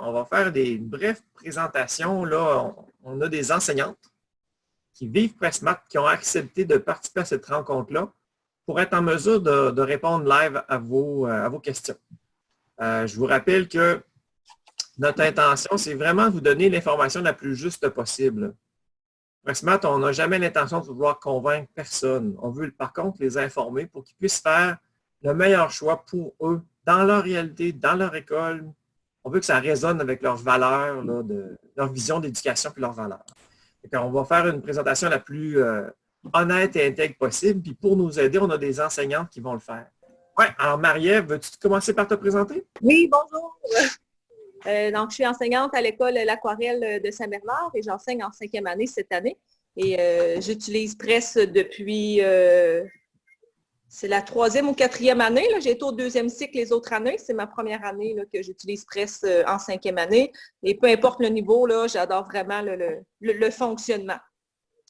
On va faire des brèves présentations. Là, on a des enseignantes qui vivent Pressmat, qui ont accepté de participer à cette rencontre-là pour être en mesure de répondre live à vos questions. Je vous rappelle que notre intention, c'est vraiment de vous donner l'information la plus juste possible. Pressmat, on n'a jamais l'intention de vouloir convaincre personne. On veut par contre les informer pour qu'ils puissent faire le meilleur choix pour eux, dans leur réalité, dans leur école. On veut que ça résonne avec leurs valeurs, là, leur vision d'éducation et leurs valeurs. On va faire une présentation la plus honnête et intègre possible. Puis pour nous aider, on a des enseignantes qui vont le faire. Oui, alors Marie-Ève, veux-tu commencer par te présenter? Oui, bonjour. Donc, je suis enseignante à l'école L'Aquarelle de Saint-Bernard et j'enseigne en 5e année cette année. Et j'utilise Press depuis, c'est la 3e ou 4e année. J'ai été au 2e cycle les autres années. C'est ma première année là, que j'utilise Press en 5e année. Et peu importe le niveau, j'adore vraiment le fonctionnement.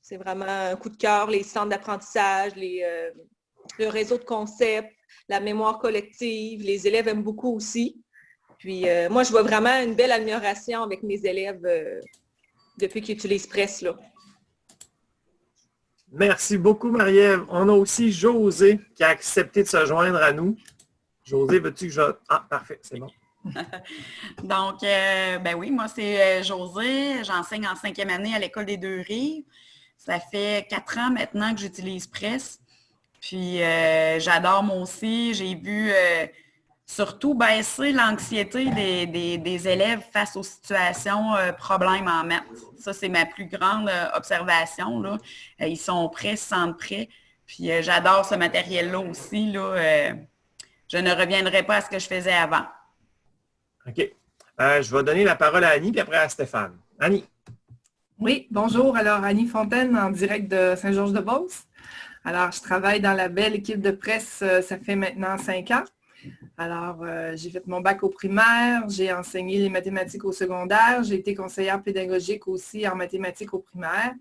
C'est vraiment un coup de cœur, les centres d'apprentissage, le réseau de concepts, la mémoire collective. Les élèves aiment beaucoup aussi. Puis moi, je vois vraiment une belle amélioration avec mes élèves depuis qu'ils utilisent Press. Là. Merci beaucoup, Marie-Ève. On a aussi José qui a accepté de se joindre à nous. José, veux-tu que je... Ah, parfait, c'est bon. Donc, ben oui, moi, c'est José. J'enseigne en 5e année à l'École des Deux-Rives. Ça fait 4 ans maintenant que j'utilise Press. Puis, j'adore moi aussi. J'ai vu... surtout baisser l'anxiété des élèves face aux situations problèmes en maths. Ça, c'est ma plus grande observation. Là. Ils sont prêts, se sentent prêts. Puis j'adore ce matériel-là aussi. Là. Je ne reviendrai pas à ce que je faisais avant. OK. Je vais donner la parole à Annie, puis après à Stéphane. Annie. Oui, bonjour. Alors, Annie Fontaine, en direct de Saint-Georges-de-Beauce. Alors, je travaille dans la belle équipe de Press, ça fait maintenant 5 ans. Alors, j'ai fait mon bac au primaire, j'ai enseigné les mathématiques au secondaire, j'ai été conseillère pédagogique aussi en mathématiques au primaire.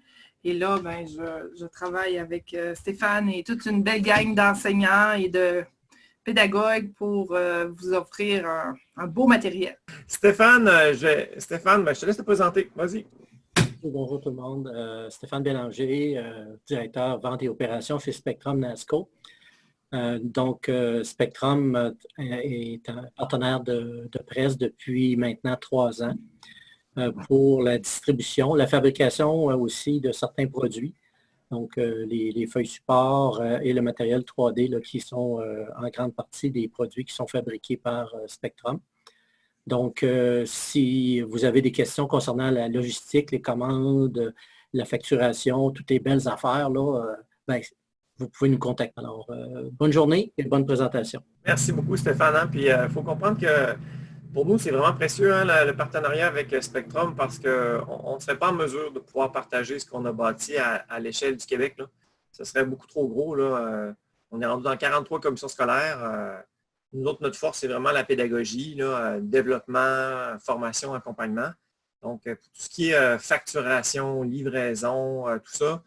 Et là, ben, je travaille avec Stéphane et toute une belle gang d'enseignants et de pédagogues pour vous offrir un beau matériel. Stéphane, ben, je te laisse te présenter. Vas-y. Bonjour tout le monde. Stéphane Bélanger, directeur vente et opérations chez Spectrum NASCO. Donc, Spectrum est un partenaire de Press depuis maintenant 3 ans pour la distribution, la fabrication aussi de certains produits. Donc, les feuilles support et le matériel 3D là, qui sont en grande partie des produits qui sont fabriqués par Spectrum. Donc, si vous avez des questions concernant la logistique, les commandes, la facturation, toutes les belles affaires, là, ben, vous pouvez nous contacter. Alors, bonne journée et bonne présentation. Merci beaucoup, Stéphane. Hein? Puis, il faut comprendre que pour nous, c'est vraiment précieux hein, le partenariat avec Spectrum parce qu'on ne serait pas en mesure de pouvoir partager ce qu'on a bâti à l'échelle du Québec. Là. Ce serait beaucoup trop gros. Là. On est rendu dans 43 commissions scolaires. Nous autres, notre force, c'est vraiment la pédagogie, là, développement, formation, accompagnement. Donc, pour tout ce qui est facturation, livraison, tout ça,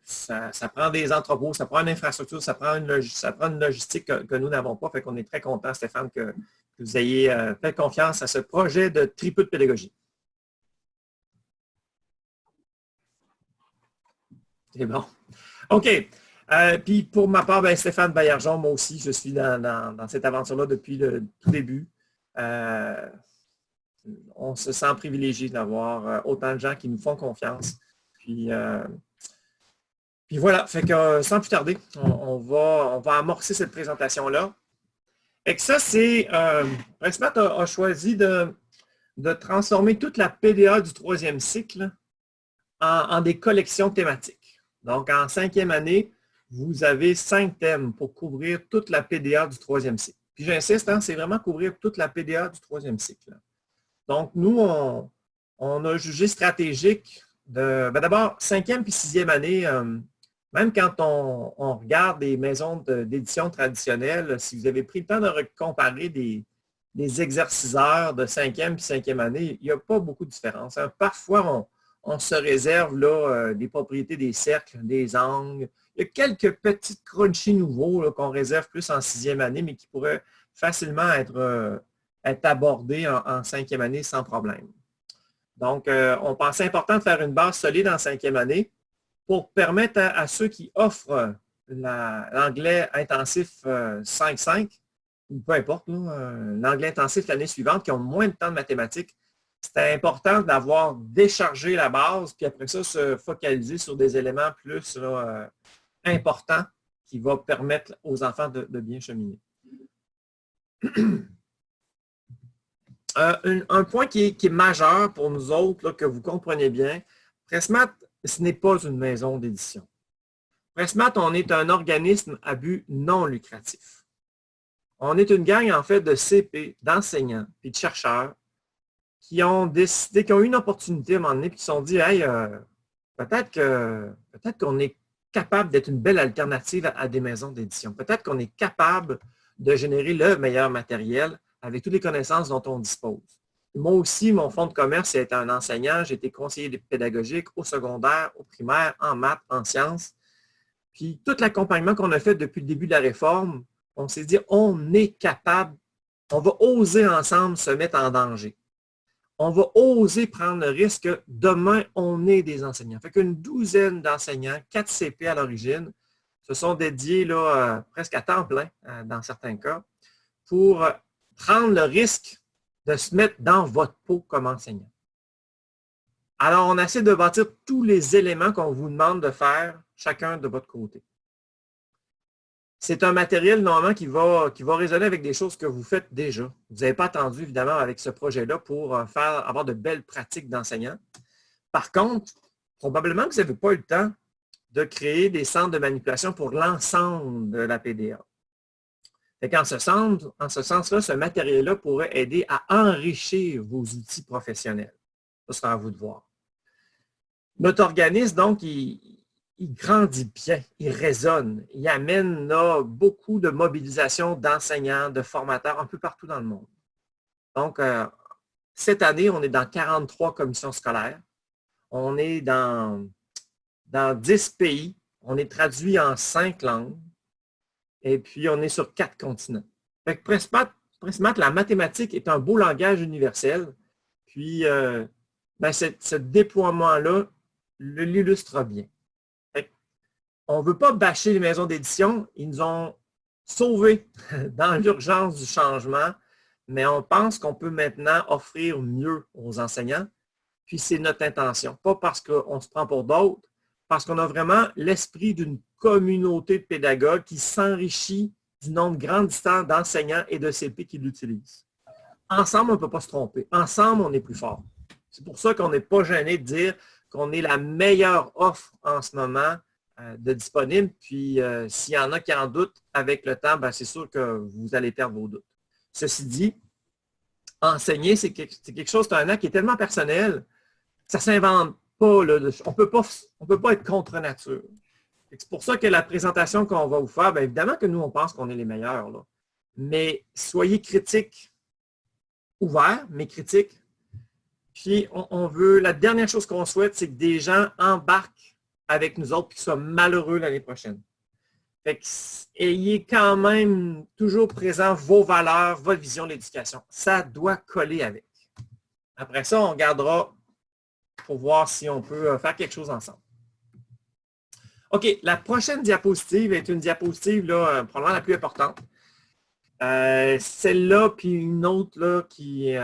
ça prend des entrepôts, ça prend une infrastructure, ça prend une logistique que nous n'avons pas. Fait qu'on est très content, Stéphane, que vous ayez fait confiance à ce projet de tripeux de pédagogie. C'est bon. OK. Puis pour ma part, ben, Stéphane Baillargeon, moi aussi, je suis dans cette aventure-là depuis le tout début. On se sent privilégié d'avoir autant de gens qui nous font confiance. Puis voilà, fait que sans plus tarder, on va amorcer cette présentation-là. Et que ça, c'est Pressmat a choisi de transformer toute la PDA du 3e cycle en des collections thématiques. Donc, en 5e année, vous avez 5 thèmes pour couvrir toute la PDA du 3e cycle. Puis j'insiste, hein, c'est vraiment couvrir toute la PDA du 3e cycle. Donc, nous, on a jugé stratégique d'abord, 5e puis 6e année, même quand on regarde des maisons d'édition traditionnelles, si vous avez pris le temps de comparer des exerciceurs de 5e puis 5e année, il n'y a pas beaucoup de différence. Hein. Parfois, on se réserve là, des propriétés des cercles, des angles. Il y a quelques petits crunchy nouveaux qu'on réserve plus en 6e année, mais qui pourraient facilement être être abordé en 5e année sans problème. Donc, on pensait important de faire une base solide en 5e année pour permettre à ceux qui offrent l'anglais intensif 5-5, ou peu importe, l'anglais intensif l'année suivante, qui ont moins de temps de mathématiques, c'était important d'avoir déchargé la base, puis après ça, se focaliser sur des éléments plus importants qui vont permettre aux enfants de bien cheminer. Un point qui est majeur pour nous autres, là, que vous comprenez bien, Pressmat, ce n'est pas une maison d'édition. Pressmat, on est un organisme à but non lucratif. On est une gang, en fait, de CP, d'enseignants et de chercheurs qui ont décidé, qui ont eu une opportunité à un moment donné, puis qui se sont dit, hey, peut-être qu'on est capable d'être une belle alternative à des maisons d'édition. Peut-être qu'on est capable de générer le meilleur matériel avec toutes les connaissances dont on dispose. Moi aussi, mon fonds de commerce, c'est un enseignant. J'ai été conseiller pédagogique au secondaire, au primaire, en maths, en sciences. Puis tout l'accompagnement qu'on a fait depuis le début de la réforme, on s'est dit, on est capable, on va oser ensemble se mettre en danger. On va oser prendre le risque que demain, on est des enseignants. Fait qu'une douzaine d'enseignants, 4 CP à l'origine, se sont dédiés là, presque à temps plein, dans certains cas, pour prendre le risque de se mettre dans votre peau comme enseignant. Alors, on essaie de bâtir tous les éléments qu'on vous demande de faire, chacun de votre côté. C'est un matériel, normalement, qui va résonner avec des choses que vous faites déjà. Vous n'avez pas attendu, évidemment, avec ce projet-là pour avoir de belles pratiques d'enseignants. Par contre, probablement que vous n'avez pas eu le temps de créer des centres de manipulation pour l'ensemble de la PDA. En ce sens-là, ce matériel-là pourrait aider à enrichir vos outils professionnels. Ça sera à vous de voir. Notre organisme, donc, il grandit bien, il résonne, il amène là, beaucoup de mobilisation d'enseignants, de formateurs un peu partout dans le monde. Donc, cette année, on est dans 43 commissions scolaires. On est dans 10 pays. On est traduit en 5 langues. Et puis, on est sur 4 continents. Fait que Pressmat, la mathématique est un beau langage universel. Puis, ce déploiement-là l'illustre bien. On ne veut pas bâcher les maisons d'édition. Ils nous ont sauvés dans l'urgence du changement, mais on pense qu'on peut maintenant offrir mieux aux enseignants. Puis, c'est notre intention. Pas parce qu'on se prend pour d'autres, parce qu'on a vraiment l'esprit d'une communauté de pédagogues qui s'enrichit du nombre grandissant d'enseignants et de CP qui l'utilisent. Ensemble, on ne peut pas se tromper. Ensemble, on est plus fort. C'est pour ça qu'on n'est pas gêné de dire qu'on est la meilleure offre en ce moment de disponible. Puis, s'il y en a qui en doutent, avec le temps, c'est sûr que vous allez perdre vos doutes. Ceci dit, enseigner, c'est quelque chose, c'est un acte qui est tellement personnel, ça ne s'invente pas. Là, on ne peut pas être contre nature. C'est pour ça que la présentation qu'on va vous faire, bien évidemment que nous, on pense qu'on est les meilleurs. Là. Mais soyez critiques, ouverts, mais critiques. Puis, la dernière chose qu'on souhaite, c'est que des gens embarquent avec nous autres et qu'ils soient malheureux l'année prochaine. Fait que, ayez quand même toujours présent vos valeurs, votre vision de l'éducation. Ça doit coller avec. Après ça, on regardera pour voir si on peut faire quelque chose ensemble. OK, la prochaine diapositive est une diapositive là, probablement la plus importante. Celle-là, puis une autre là, qui,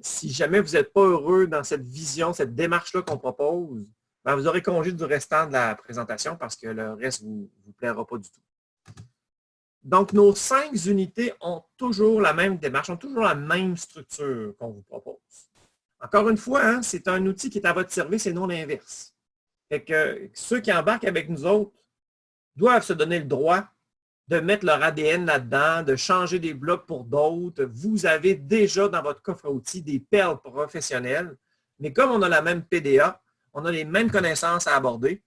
si jamais vous n'êtes pas heureux dans cette vision, cette démarche-là qu'on propose, vous aurez congé du restant de la présentation parce que le reste ne vous plaira pas du tout. Donc, nos 5 unités ont toujours la même démarche, ont toujours la même structure qu'on vous propose. Encore une fois, hein, c'est un outil qui est à votre service et non l'inverse. Fait que ceux qui embarquent avec nous autres doivent se donner le droit de mettre leur ADN là-dedans, de changer des blocs pour d'autres. Vous avez déjà dans votre coffre à outils des perles professionnelles, mais comme on a la même PDA, on a les mêmes connaissances à aborder,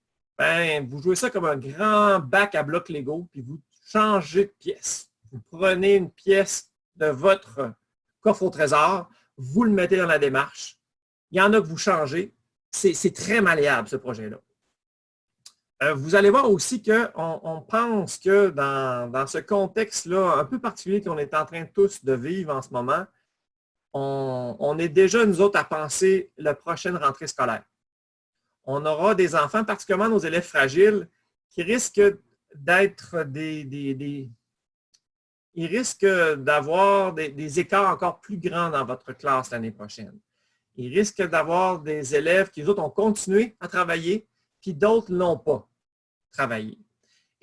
vous jouez ça comme un grand bac à blocs Lego, puis vous changez de pièce. Vous prenez une pièce de votre coffre au trésor, vous le mettez dans la démarche. Il y en a que vous changez. C'est très malléable, ce projet-là. Vous allez voir aussi qu'on pense que dans ce contexte-là un peu particulier qu'on est en train tous de vivre en ce moment, on est déjà, nous autres, à penser la prochaine rentrée scolaire. On aura des enfants, particulièrement nos élèves fragiles, qui risquent d'être ils risquent d'avoir des écarts encore plus grands dans votre classe l'année prochaine. Ils risquent d'avoir des élèves qui, eux autres, ont continué à travailler, puis d'autres ne l'ont pas travaillé.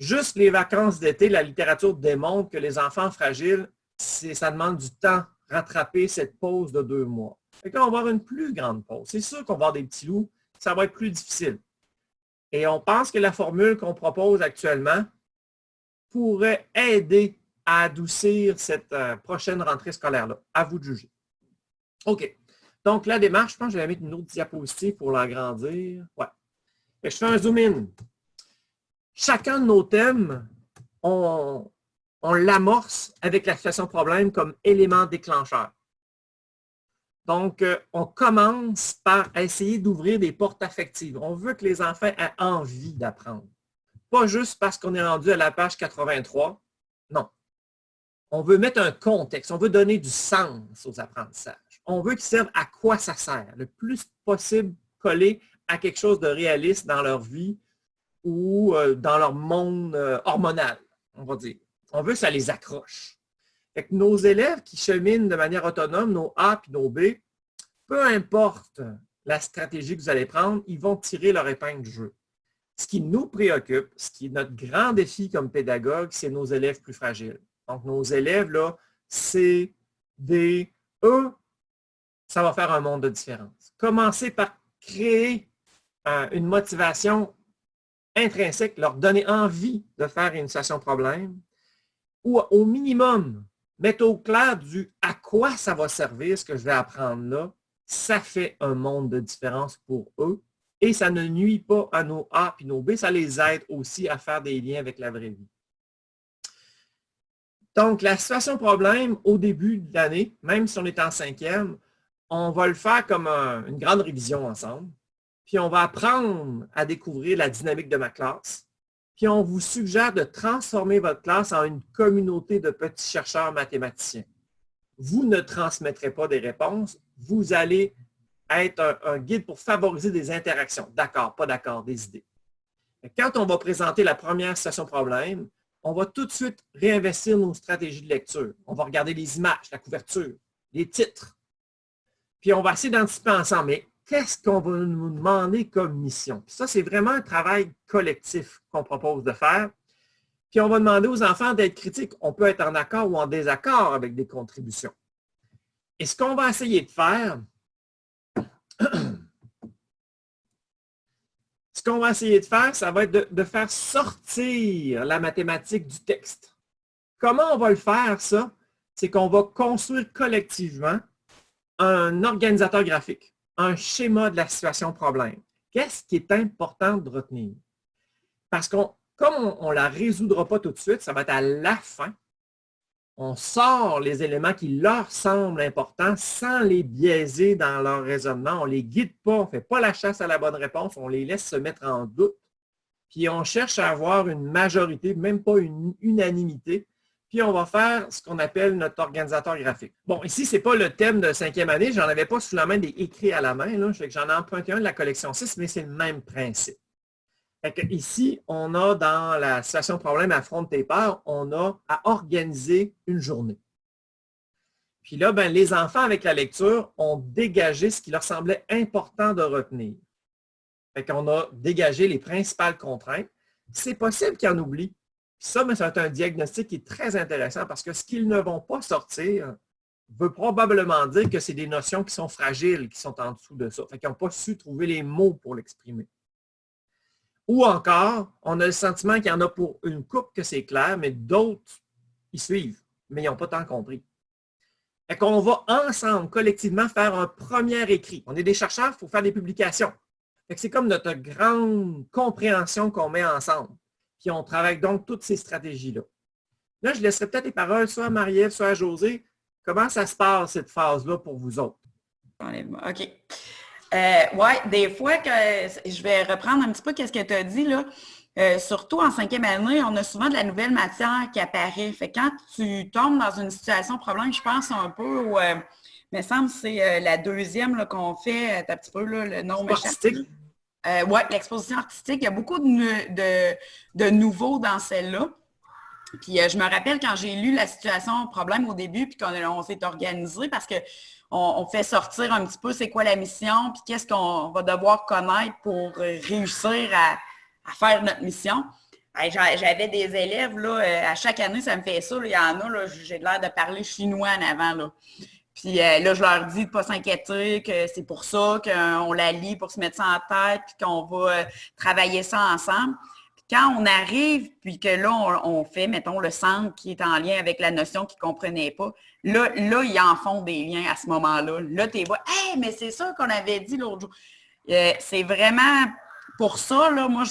Juste les vacances d'été, la littérature démontre que les enfants fragiles, ça demande du temps rattraper cette pause de 2 mois. Fait que là, on va avoir une plus grande pause. C'est sûr qu'on va avoir des petits loups, ça va être plus difficile. Et on pense que la formule qu'on propose actuellement pourrait aider à adoucir cette prochaine rentrée scolaire-là. À vous de juger. OK. Donc, la démarche, je pense que je vais mettre une autre diapositive pour l'agrandir. Ouais. Je fais un zoom in. Chacun de nos thèmes, on l'amorce avec la situation problème comme élément déclencheur. Donc, on commence par essayer d'ouvrir des portes affectives. On veut que les enfants aient envie d'apprendre. Pas juste parce qu'on est rendu à la page 83. Non. On veut mettre un contexte. On veut donner du sens aux apprentissages. On veut qu'ils servent à quoi ça sert. Le plus possible collé à quelque chose de réaliste dans leur vie ou dans leur monde hormonal, on va dire. On veut que ça les accroche. Fait que nos élèves qui cheminent de manière autonome, nos A et nos B, peu importe la stratégie que vous allez prendre, ils vont tirer leur épingle du jeu. Ce qui nous préoccupe, ce qui est notre grand défi comme pédagogue, c'est nos élèves plus fragiles. Donc, nos élèves, là, C, D, E, ça va faire un monde de différence. Commencez par créer une motivation intrinsèque, leur donner envie de faire une situation problème, ou au minimum, mettre au clair du à quoi ça va servir ce que je vais apprendre là, ça fait un monde de différence pour eux et ça ne nuit pas à nos A et nos B, ça les aide aussi à faire des liens avec la vraie vie. Donc, la situation problème au début de l'année, même si on est en 5e, on va le faire comme une grande révision ensemble. Puis on va apprendre à découvrir la dynamique de ma classe. Puis on vous suggère de transformer votre classe en une communauté de petits chercheurs mathématiciens. Vous ne transmettrez pas des réponses, vous allez être un guide pour favoriser des interactions. D'accord, pas d'accord, des idées. Quand on va présenter la première situation problème, on va tout de suite réinvestir nos stratégies de lecture. On va regarder les images, la couverture, les titres. Puis on va essayer d'anticiper ensemble, mais qu'est-ce qu'on va nous demander comme mission? Puis ça, c'est vraiment un travail collectif qu'on propose de faire. Puis on va demander aux enfants d'être critiques. On peut être en accord ou en désaccord avec des contributions. Et ce qu'on va essayer de faire, ça va être de faire sortir la mathématique du texte. Comment on va le faire, ça? C'est qu'on va construire collectivement un organisateur graphique, un schéma de la situation problème. Qu'est-ce qui est important de retenir? Parce que comme on ne la résoudra pas tout de suite, ça va être à la fin, on sort les éléments qui leur semblent importants sans les biaiser dans leur raisonnement. On ne les guide pas, on ne fait pas la chasse à la bonne réponse, on les laisse se mettre en doute. Puis on cherche à avoir une majorité, même pas une unanimité. Puis on va faire ce qu'on appelle notre organisateur graphique. Bon, ici, ce n'est pas le thème de 5e année. Je n'en avais pas sous la main des écrits à la main. Là. J'en ai emprunté un de la collection 6, mais c'est le même principe. Fait que ici, on a dans la situation problème affronte tes peurs, on a à organiser une journée. Puis là, ben, les enfants, avec la lecture, ont dégagé ce qui leur semblait important de retenir. Fait qu'on a dégagé les principales contraintes. C'est possible qu'ils en oublient. Ça, mais c'est un diagnostic qui est très intéressant parce que ce qu'ils ne vont pas sortir veut probablement dire que c'est des notions qui sont fragiles, qui sont en dessous de ça. Fait qu'ils n'ont pas su trouver les mots pour l'exprimer. Ou encore, on a le sentiment qu'il y en a pour une couple que c'est clair, mais d'autres, ils suivent, mais ils n'ont pas tant compris. Fait qu'on va ensemble, collectivement, faire un premier écrit. On est des chercheurs, il faut faire des publications. Fait que c'est comme notre grande compréhension qu'on met ensemble. Puis on travaille donc toutes ces stratégies-là. Là, je laisserai peut-être les paroles soit à Marie-Ève, soit à Josée. Comment ça se passe, cette phase-là, pour vous autres? OK. Oui, des fois, que je vais reprendre un petit peu ce que tu as dit, là. Surtout en 5e année, on a souvent de la nouvelle matière qui apparaît. Fait que quand tu tombes dans une situation problème, je pense un peu où Il me semble que c'est la deuxième là, qu'on fait, un petit peu, là, le nom m'échappe. Artistique. Oui, l'exposition artistique. Il y a beaucoup de nouveaux dans celle-là. Puis je me rappelle quand j'ai lu la situation problème au début, puis qu'on s'est organisé parce qu'on fait sortir un petit peu c'est quoi la mission, puis qu'est-ce qu'on va devoir connaître pour réussir à faire notre mission. J'avais des élèves, là, à chaque année, ça me fait ça. Là, il y en a, là, j'ai l'air de parler chinois en avant. Là. Puis là, je leur dis de ne pas s'inquiéter, que c'est pour ça qu'on la lit pour se mettre ça en tête, puis qu'on va travailler ça ensemble. Puis quand on arrive, puis que là, on fait, mettons, le centre qui est en lien avec la notion qu'ils ne comprenaient pas, là, ils en font des liens à ce moment-là. Là, tu vois, « Hey, mais c'est ça qu'on avait dit l'autre jour. » C'est vraiment pour ça, là, moi,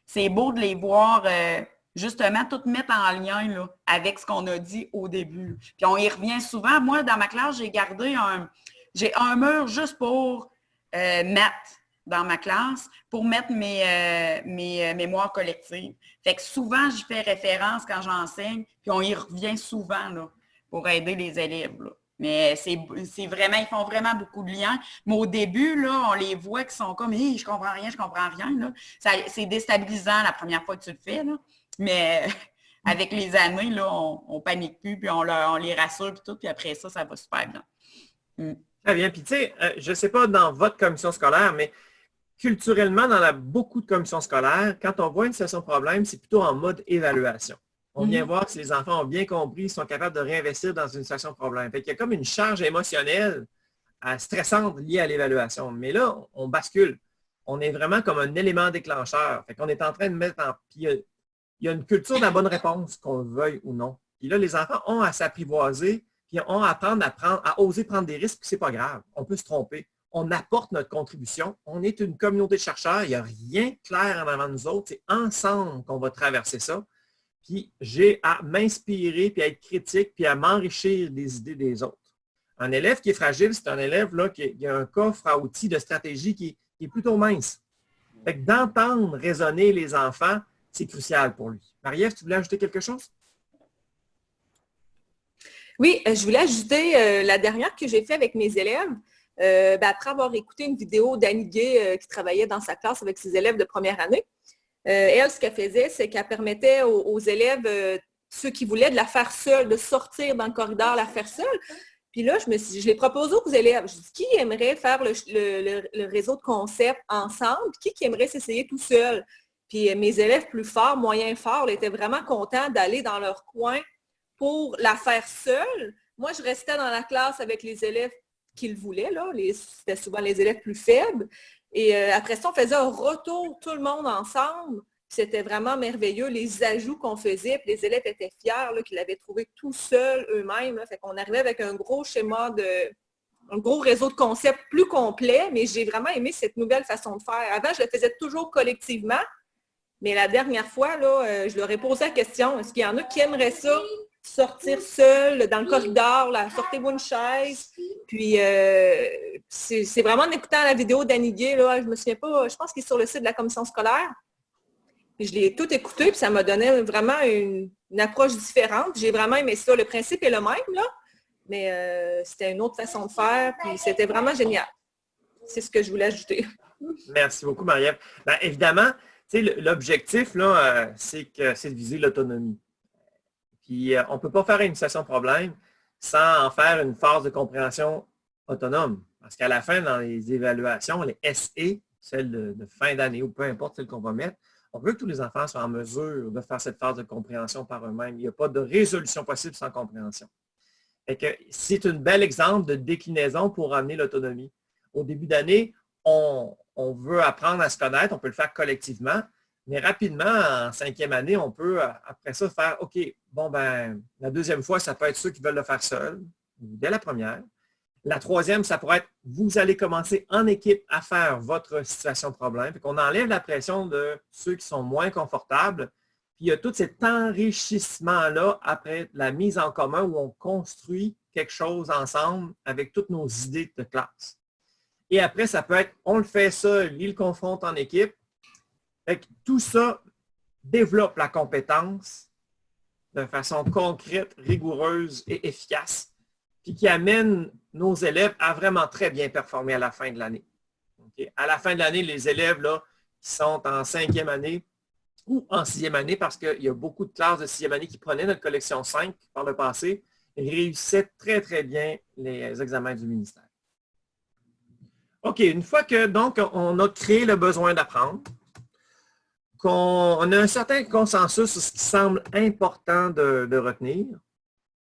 c'est beau de les voir justement tout mettre en lien là, avec ce qu'on a dit au début. Puis on y revient souvent. Moi, dans ma classe, j'ai un mur juste pour mettre dans ma classe, pour mettre mes mémoires collectives. Fait que souvent, j'y fais référence quand j'enseigne, puis on y revient souvent là, pour aider les élèves. Là. Mais c'est vraiment, ils font vraiment beaucoup de liens. Mais au début, là, on les voit qui sont comme hey, je comprends rien. Là. C'est déstabilisant la première fois que tu le fais. Là. Mais avec les années, là, on panique plus, puis on les rassure, puis tout, puis après ça, ça va super bien. Très bien. Puis tu sais, je ne sais pas dans votre commission scolaire, mais culturellement, dans beaucoup de commissions scolaires, quand on voit une situation de problème, c'est plutôt en mode évaluation. On vient voir si les enfants ont bien compris, sont capables de réinvestir dans une situation de problème. Fait qu'il y a comme une charge émotionnelle stressante liée à l'évaluation. Mais là, on bascule. On est vraiment comme un élément déclencheur. Fait qu'on est en train de mettre en... Puis il y a une culture de la bonne réponse, qu'on le veuille ou non. Puis là, les enfants ont à s'apprivoiser, puis ont à apprendre à oser prendre des risques, puis c'est pas grave. On peut se tromper. On apporte notre contribution. On est une communauté de chercheurs. Il n'y a rien de clair en avant de nous autres. C'est ensemble qu'on va traverser ça. Puis j'ai à m'inspirer, puis à être critique, puis à m'enrichir des idées des autres. Un élève qui est fragile, c'est un élève là, qui a un coffre à outils de stratégie qui est plutôt mince. Fait que d'entendre résonner les enfants, c'est crucial pour lui. Marie-Ève, tu voulais ajouter quelque chose? Oui, je voulais ajouter la dernière que j'ai fait avec mes élèves. Après avoir écouté une vidéo d'Annie Gay qui travaillait dans sa classe avec ses élèves de première année, elle, ce qu'elle faisait, c'est qu'elle permettait aux élèves, ceux qui voulaient, de la faire seule, de sortir dans le corridor, la faire seule. Puis là, je l'ai proposé aux élèves. Je dis, qui aimerait faire le réseau de concepts ensemble? Qui aimerait s'essayer tout seul? Puis mes élèves plus forts, moyens forts, étaient vraiment contents d'aller dans leur coin pour la faire seule. Moi, je restais dans la classe avec les élèves qu'ils voulaient. C'était souvent les élèves plus faibles. Et après ça, on faisait un retour, tout le monde ensemble. C'était vraiment merveilleux, les ajouts qu'on faisait. Puis les élèves étaient fiers qu'ils l'avaient trouvé tout seuls eux-mêmes. Fait qu'on arrivait avec un gros schéma un gros réseau de concepts plus complet, mais j'ai vraiment aimé cette nouvelle façon de faire. Avant, je le faisais toujours collectivement, mais la dernière fois, là, je leur ai posé la question, est-ce qu'il y en a qui aimeraient ça, sortir seul dans le corridor, là, sortez-vous une chaise. Puis c'est vraiment en écoutant la vidéo d'Annie Gay, là, je me souviens pas, je pense qu'il est sur le site de la commission scolaire. Puis je l'ai tout écouté, puis ça m'a donné vraiment une approche différente. J'ai vraiment aimé ça. Le principe est le même, là, mais c'était une autre façon de faire, puis c'était vraiment génial. C'est ce que je voulais ajouter. Merci beaucoup, Marie-Ève. Bien, évidemment, l'objectif, là, c'est de viser l'autonomie. Puis on ne peut pas faire une situation de problème sans en faire une phase de compréhension autonome. Parce qu'à la fin, dans les évaluations, les SE, celles de fin d'année ou peu importe celles qu'on va mettre, on veut que tous les enfants soient en mesure de faire cette phase de compréhension par eux-mêmes. Il n'y a pas de résolution possible sans compréhension. Et que c'est un bel exemple de déclinaison pour amener l'autonomie. Au début d'année, on veut apprendre à se connaître, on peut le faire collectivement, mais rapidement, en 5e année, on peut, après ça, faire, OK, bon, ben, la deuxième fois, ça peut être ceux qui veulent le faire seuls, dès la première. La troisième, ça pourrait être, vous allez commencer en équipe à faire votre situation de problème. Fait qu'on enlève la pression de ceux qui sont moins confortables. Puis il y a tout cet enrichissement-là après la mise en commun où on construit quelque chose ensemble avec toutes nos idées de classe. Et après, ça peut être, on le fait seul, il le confronte en équipe. Fait que tout ça développe la compétence de façon concrète, rigoureuse et efficace. puis qui amène nos élèves à vraiment très bien performer à la fin de l'année. Okay? À la fin de l'année, les élèves là, qui sont en 5e année ou en 6e année, parce qu'il y a beaucoup de classes de 6e année qui prenaient notre collection 5 par le passé, réussissaient très, très bien les examens du ministère. OK, une fois que donc on a créé le besoin d'apprendre, qu'on a un certain consensus sur ce qui semble important de retenir,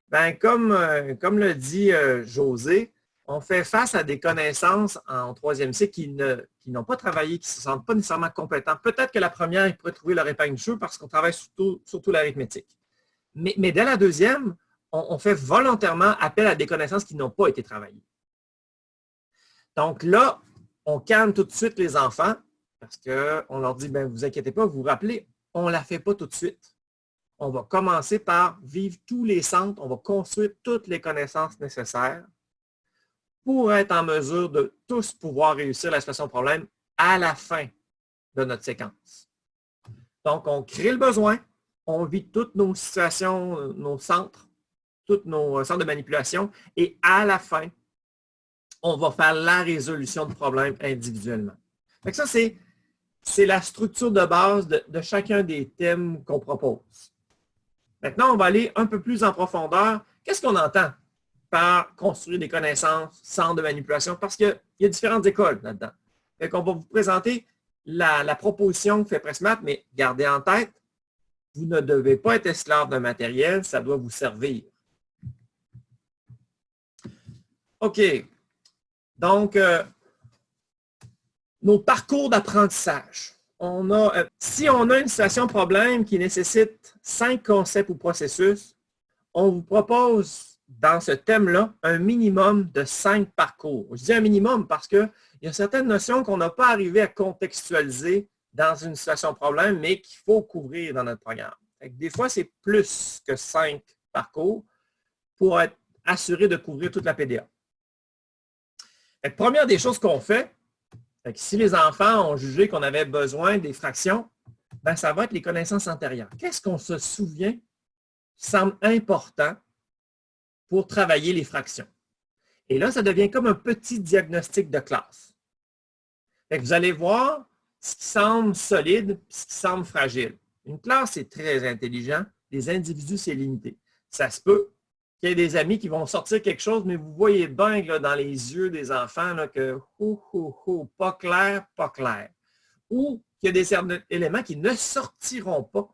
ben comme le dit José, on fait face à des connaissances en 3e cycle qui n'ont pas travaillé, qui ne se sentent pas nécessairement compétents. Peut-être que la première, ils pourraient trouver leur épingle du jeu parce qu'on travaille surtout l'arithmétique. Mais dès la 2e, on fait volontairement appel à des connaissances qui n'ont pas été travaillées. Donc là, on calme tout de suite les enfants parce qu'on leur dit, ben, vous inquiétez pas, vous vous rappelez, on ne la fait pas tout de suite. On va commencer par vivre tous les centres, on va construire toutes les connaissances nécessaires pour être en mesure de tous pouvoir réussir la situation problème à la fin de notre séquence. Donc, on crée le besoin, on vit toutes nos situations, nos centres, tous nos centres de manipulation, et à la fin, on va faire la résolution de problèmes individuellement. Donc ça, c'est la structure de base de chacun des thèmes qu'on propose. Maintenant, on va aller un peu plus en profondeur. Qu'est-ce qu'on entend par construire des connaissances, centres de manipulation? Parce qu'il y a différentes écoles là-dedans. Donc, on va vous présenter la proposition que fait Pressmath, mais gardez en tête, vous ne devez pas être esclave d'un matériel, ça doit vous servir. OK. Donc, nos parcours d'apprentissage. Si on a une situation problème qui nécessite 5 concepts ou processus, on vous propose dans ce thème-là un minimum de 5 parcours. Je dis un minimum parce qu'il y a certaines notions qu'on n'a pas arrivé à contextualiser dans une situation problème, mais qu'il faut couvrir dans notre programme. Des fois, c'est plus que 5 parcours pour être assuré de couvrir toute la PDA. Première des choses qu'on fait, si les enfants ont jugé qu'on avait besoin des fractions, ben ça va être les connaissances antérieures. Qu'est-ce qu'on se souvient qui semble important pour travailler les fractions? Et là, ça devient comme un petit diagnostic de classe. Vous allez voir ce qui semble solide et ce qui semble fragile. Une classe, c'est très intelligent. Les individus, c'est limité. Ça se peut qu'il y ait des amis qui vont sortir quelque chose, mais vous voyez bien là, dans les yeux des enfants là, que pas clair, pas clair. Ou qu'il y a des éléments qui ne sortiront pas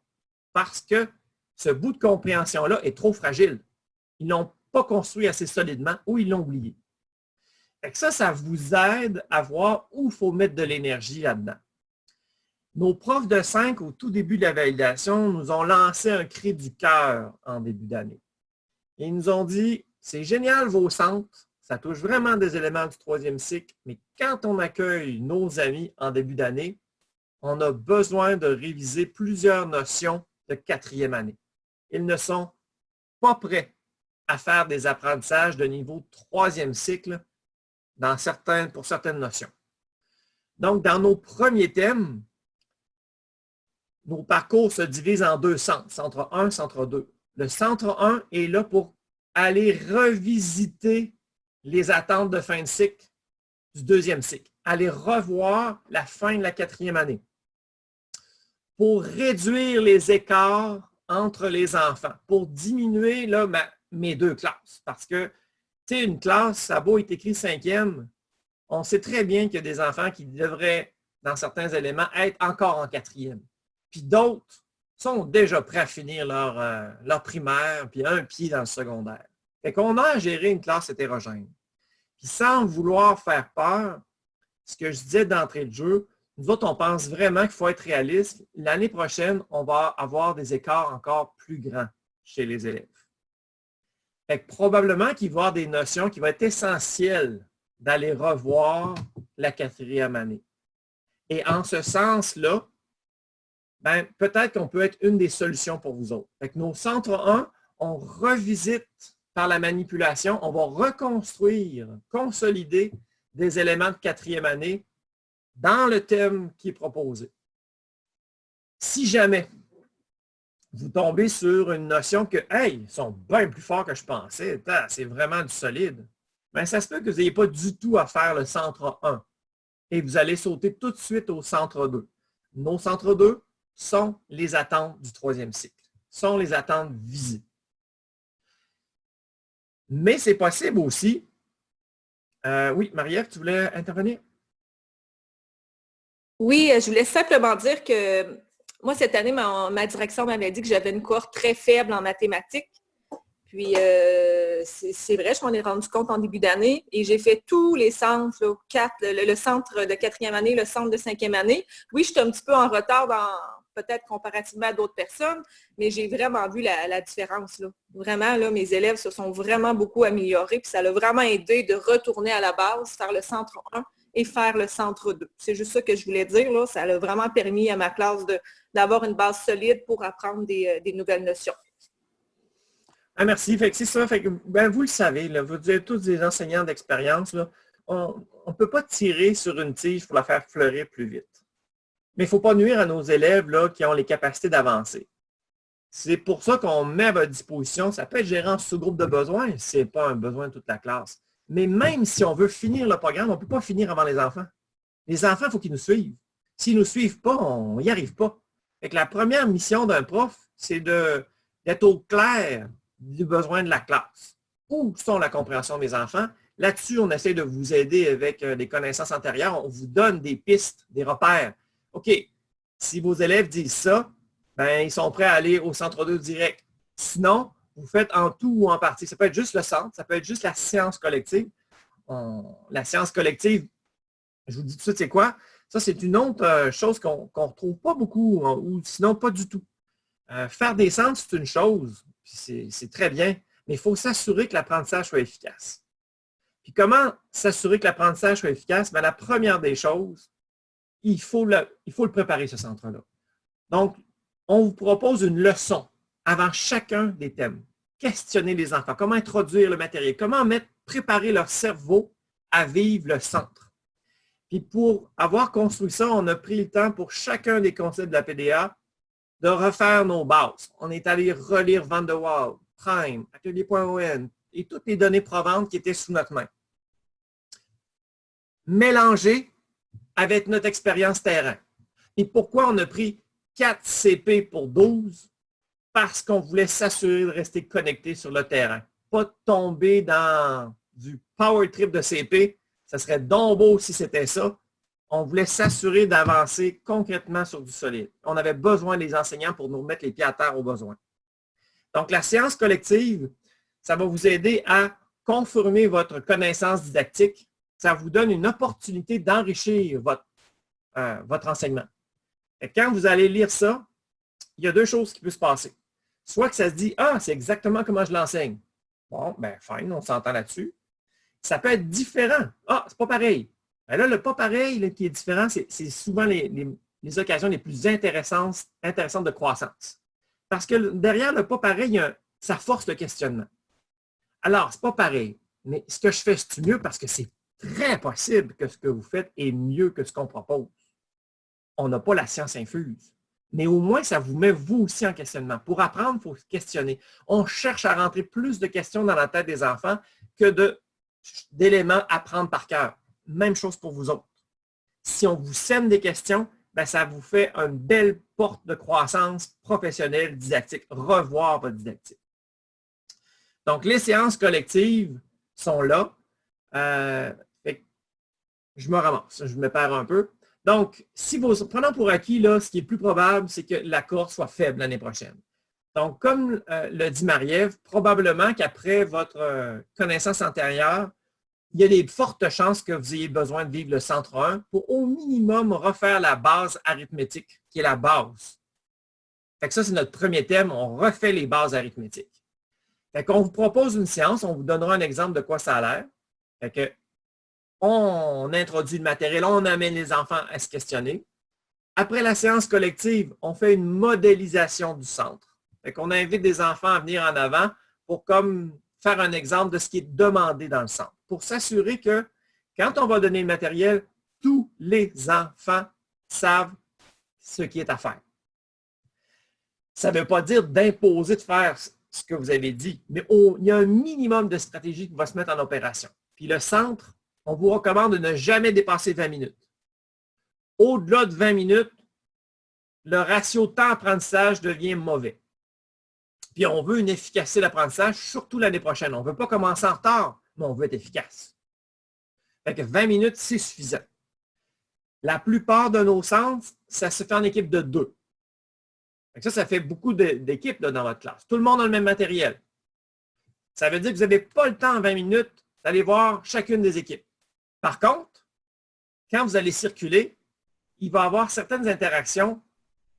parce que ce bout de compréhension-là est trop fragile. Ils ne l'ont pas construit assez solidement ou ils l'ont oublié. Ça vous aide à voir où il faut mettre de l'énergie là-dedans. Nos profs de 5, au tout début de la validation, nous ont lancé un cri du cœur en début d'année. Ils nous ont dit, c'est génial vos centres, ça touche vraiment des éléments du 3e cycle, mais quand on accueille nos amis en début d'année, on a besoin de réviser plusieurs notions de 4e année. Ils ne sont pas prêts à faire des apprentissages de niveau 3e cycle pour certaines notions. Donc, dans nos premiers thèmes, nos parcours se divisent en 2 centres, centre 1, centre 2. Le centre 1 est là pour aller revisiter les attentes de fin de cycle du 2e cycle, aller revoir la fin de la 4e année pour réduire les écarts entre les enfants, pour diminuer là, mes 2 classes. Parce que, tu sais, une classe, ça a beau être écrit 5e, on sait très bien qu'il y a des enfants qui devraient, dans certains éléments, être encore en 4e. Puis d'autres sont déjà prêts à finir leur primaire, puis un pied dans le secondaire. Fait qu'on a à gérer une classe hétérogène. Puis sans vouloir faire peur, ce que je disais d'entrée de jeu, nous autres, on pense vraiment qu'il faut être réaliste. L'année prochaine, on va avoir des écarts encore plus grands chez les élèves. Fait que probablement qu'il va y avoir des notions qui vont être essentielles d'aller revoir la 4e année. Et en ce sens-là, ben, peut-être qu'on peut être une des solutions pour vous autres. Fait que nos centres 1, on revisite par la manipulation, on va reconstruire, consolider des éléments de 4e année dans le thème qui est proposé. Si jamais vous tombez sur une notion que, hey, ils sont bien plus forts que je pensais. C'est vraiment du solide. Mais ça se peut que vous n'ayez pas du tout à faire le centre 1 et vous allez sauter tout de suite au centre 2. Nos centres 2 sont les attentes du troisième cycle, sont les attentes visées. Mais c'est possible aussi. Oui, Marie-Ève, tu voulais intervenir? Oui, je voulais simplement dire que moi, cette année, ma direction m'avait dit que j'avais une cohorte très faible en mathématiques. Puis, c'est vrai, je m'en ai rendu compte en début d'année et j'ai fait tous les centres, là, le centre de 4e année, le centre de 5e année. Oui, je suis un petit peu en retard peut-être comparativement à d'autres personnes, mais j'ai vraiment vu la différence. Là. Vraiment, là, mes élèves se sont vraiment beaucoup améliorés, puis ça l'a vraiment aidé de retourner à la base, faire le centre 1 et faire le centre 2. C'est juste ça que je voulais dire. Là. Ça a vraiment permis à ma classe d'avoir une base solide pour apprendre des nouvelles notions. Ah, merci. Fait que c'est ça. Fait que, vous le savez, là, vous êtes tous des enseignants d'expérience. On ne peut pas tirer sur une tige pour la faire fleurir plus vite. Mais il ne faut pas nuire à nos élèves là, qui ont les capacités d'avancer. C'est pour ça qu'on met à votre disposition, ça peut être gérant sous-groupe de besoins, ce n'est pas un besoin de toute la classe. Mais même si on veut finir le programme, on ne peut pas finir avant les enfants. Les enfants, il faut qu'ils nous suivent. S'ils ne nous suivent pas, on n'y arrive pas. Fait que la première mission d'un prof, c'est d'être au clair du besoin de la classe. Où sont la compréhension des enfants? Là-dessus, on essaie de vous aider avec des connaissances antérieures. On vous donne des pistes, des repères. OK, si vos élèves disent ça, ils sont prêts à aller au centre 2 direct. Sinon, vous faites en tout ou en partie. Ça peut être juste le centre, ça peut être juste la science collective. La science collective, je vous dis tout de suite, c'est quoi? Ça, c'est une autre chose qu'on ne retrouve pas beaucoup, ou sinon pas du tout. Faire des centres, c'est une chose, puis c'est très bien, mais il faut s'assurer que l'apprentissage soit efficace. Puis comment s'assurer que l'apprentissage soit efficace? La première des choses, il faut le préparer, ce centre-là. Donc, on vous propose une leçon avant chacun des thèmes. Questionner les enfants, comment introduire le matériel, comment préparer leur cerveau à vivre le centre. Puis pour avoir construit ça, on a pris le temps pour chacun des concepts de la PDA de refaire nos bases. On est allé relire Van der Waal, Prime, Atelier.on et toutes les données probantes qui étaient sous notre main. Mélanger avec notre expérience terrain. Et pourquoi on a pris 4 CP pour 12? Parce qu'on voulait s'assurer de rester connecté sur le terrain. Pas tomber dans du power trip de CP. Ça serait donc beau si c'était ça. On voulait s'assurer d'avancer concrètement sur du solide. On avait besoin des enseignants pour nous remettre les pieds à terre au besoin. Donc, la science collective, ça va vous aider à confirmer votre connaissance didactique. Ça vous donne une opportunité d'enrichir votre enseignement. Et quand vous allez lire ça, il y a 2 choses qui peuvent se passer. Soit que ça se dit, ah, c'est exactement comment je l'enseigne. Bon, fine, on s'entend là-dessus. Ça peut être différent. Ah, c'est pas pareil. Là, le pas pareil là, qui est différent, c'est souvent les occasions les plus intéressantes de croissance. Parce que derrière le pas pareil, ça force le questionnement. Alors, c'est pas pareil. Mais ce que je fais, c'est mieux parce que c'est très possible que ce que vous faites est mieux que ce qu'on propose. On n'a pas la science infuse. Mais au moins, ça vous met vous aussi en questionnement. Pour apprendre, il faut se questionner. On cherche à rentrer plus de questions dans la tête des enfants que d'éléments à apprendre par cœur. Même chose pour vous autres. Si on vous sème des questions, ça vous fait une belle porte de croissance professionnelle, didactique. Revoir votre didactique. Donc, les séances collectives sont là. Je me ramasse, je me perds un peu. Donc, prenons pour acquis, là, ce qui est plus probable, c'est que la cohorte soit faible l'année prochaine. Donc, comme le dit Marie-Ève, probablement qu'après votre connaissance antérieure, il y a des fortes chances que vous ayez besoin de vivre le centre 1 pour au minimum refaire la base arithmétique, qui est la base. Fait que ça, c'est notre premier thème, on refait les bases arithmétiques. Fait qu'on vous propose une séance, on vous donnera un exemple de quoi ça a l'air. Fait que on introduit le matériel, on amène les enfants à se questionner. Après la séance collective, on fait une modélisation du centre. Fait qu'on invite des enfants à venir en avant pour comme faire un exemple de ce qui est demandé dans le centre. Pour s'assurer que quand on va donner le matériel, tous les enfants savent ce qui est à faire. Ça ne veut pas dire d'imposer de faire ce que vous avez dit, mais il y a un minimum de stratégie qui va se mettre en opération. Puis le centre, on vous recommande de ne jamais dépasser 20 minutes. Au-delà de 20 minutes, le ratio temps-apprentissage devient mauvais. Puis on veut une efficacité d'apprentissage, surtout l'année prochaine. On ne veut pas commencer en retard, mais on veut être efficace. Fait que 20 minutes, c'est suffisant. La plupart de nos centres, ça se fait en équipe de 2. Ça fait beaucoup d'équipes dans votre classe. Tout le monde a le même matériel. Ça veut dire que vous n'avez pas le temps en 20 minutes d'aller voir chacune des équipes. Par contre, quand vous allez circuler, il va y avoir certaines interactions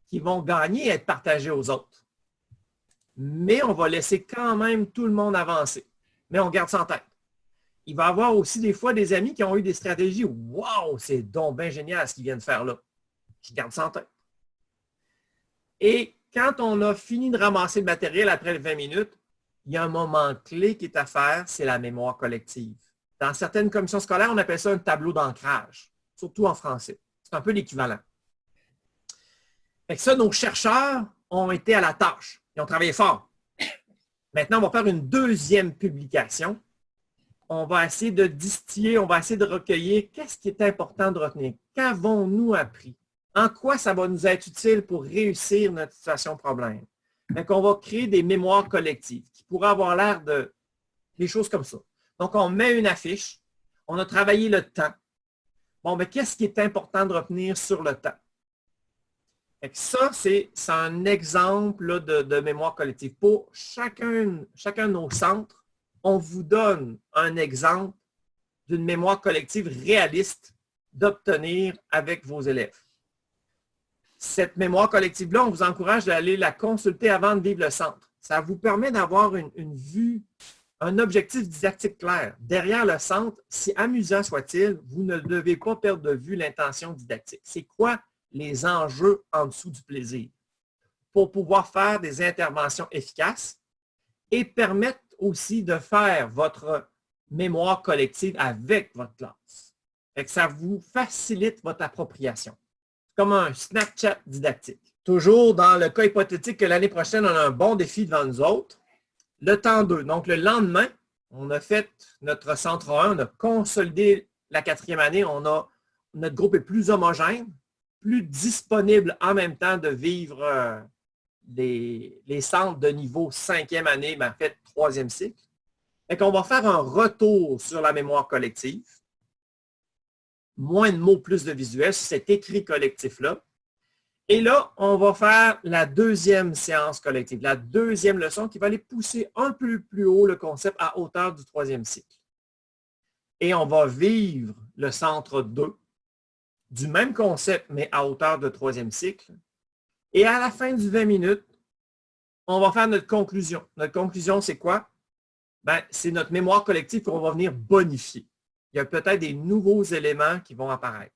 qui vont gagner et être partagées aux autres. Mais on va laisser quand même tout le monde avancer. Mais on garde ça en tête. Il va y avoir aussi des fois des amis qui ont eu des stratégies. Wow, c'est donc bien génial ce qu'ils viennent faire là. Je garde ça en tête. Et quand on a fini de ramasser le matériel après les 20 minutes, il y a un moment clé qui est à faire, c'est la mémoire collective. Dans certaines commissions scolaires, on appelle ça un tableau d'ancrage, surtout en français. C'est un peu l'équivalent. Fait que ça, nos chercheurs ont été à la tâche. Ils ont travaillé fort. Maintenant, on va faire une deuxième publication. On va essayer de distiller, on va essayer de recueillir qu'est-ce qui est important de retenir. Qu'avons-nous appris? En quoi ça va nous être utile pour réussir notre situation problème? Donc, on va créer des mémoires collectives qui pourraient avoir l'air de des choses comme ça. Donc, on met une affiche, on a travaillé le temps. Bon, mais qu'est-ce qui est important de retenir sur le temps? Et ça, c'est un exemple là, de mémoire collective. Pour chacun de nos centres, on vous donne un exemple d'une mémoire collective réaliste d'obtenir avec vos élèves. Cette mémoire collective-là, on vous encourage d'aller la consulter avant de vivre le centre. Ça vous permet d'avoir une vue, un objectif didactique clair. Derrière le centre, si amusant soit-il, vous ne devez pas perdre de vue l'intention didactique. C'est quoi les enjeux en dessous du plaisir? Pour pouvoir faire des interventions efficaces et permettre aussi de faire votre mémoire collective avec votre classe. Fait que ça vous facilite votre appropriation. Comme un Snapchat didactique. Toujours dans le cas hypothétique que l'année prochaine, on a un bon défi devant nous autres. Le temps 2. Donc, le lendemain, on a fait notre centre 1, on a consolidé la 4e année, notre groupe est plus homogène, plus disponible en même temps de vivre les centres de niveau 5e année, mais en fait 3e cycle. Et qu'on va faire un retour sur la mémoire collective. Moins de mots, plus de visuels sur cet écrit collectif-là. Et là, on va faire la deuxième séance collective, la deuxième leçon qui va aller pousser un peu plus haut le concept à hauteur du 3e cycle. Et on va vivre le centre 2 du même concept, mais à hauteur de 3e cycle. Et à la fin du 20 minutes, on va faire notre conclusion. Notre conclusion, c'est quoi? C'est notre mémoire collective qu'on va venir bonifier. Il y a peut-être des nouveaux éléments qui vont apparaître.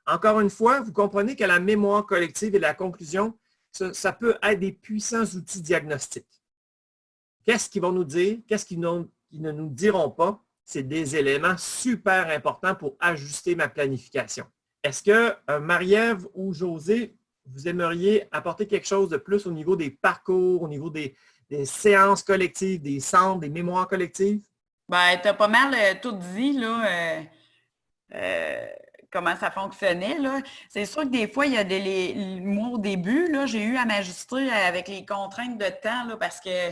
Encore une fois, vous comprenez que la mémoire collective et la conclusion, ça peut être des puissants outils diagnostiques. Qu'est-ce qu'ils vont nous dire? Qu'est-ce qu'ils ne nous diront pas? C'est des éléments super importants pour ajuster ma planification. Est-ce que Marie-Ève ou José, vous aimeriez apporter quelque chose de plus au niveau des parcours, au niveau des séances collectives, des centres, des mémoires collectives? Ben, tu as pas mal tout dit, là, comment ça fonctionnait, là. C'est sûr que des fois, il y a moi, au début, là, j'ai eu à m'ajuster avec les contraintes de temps, là, parce que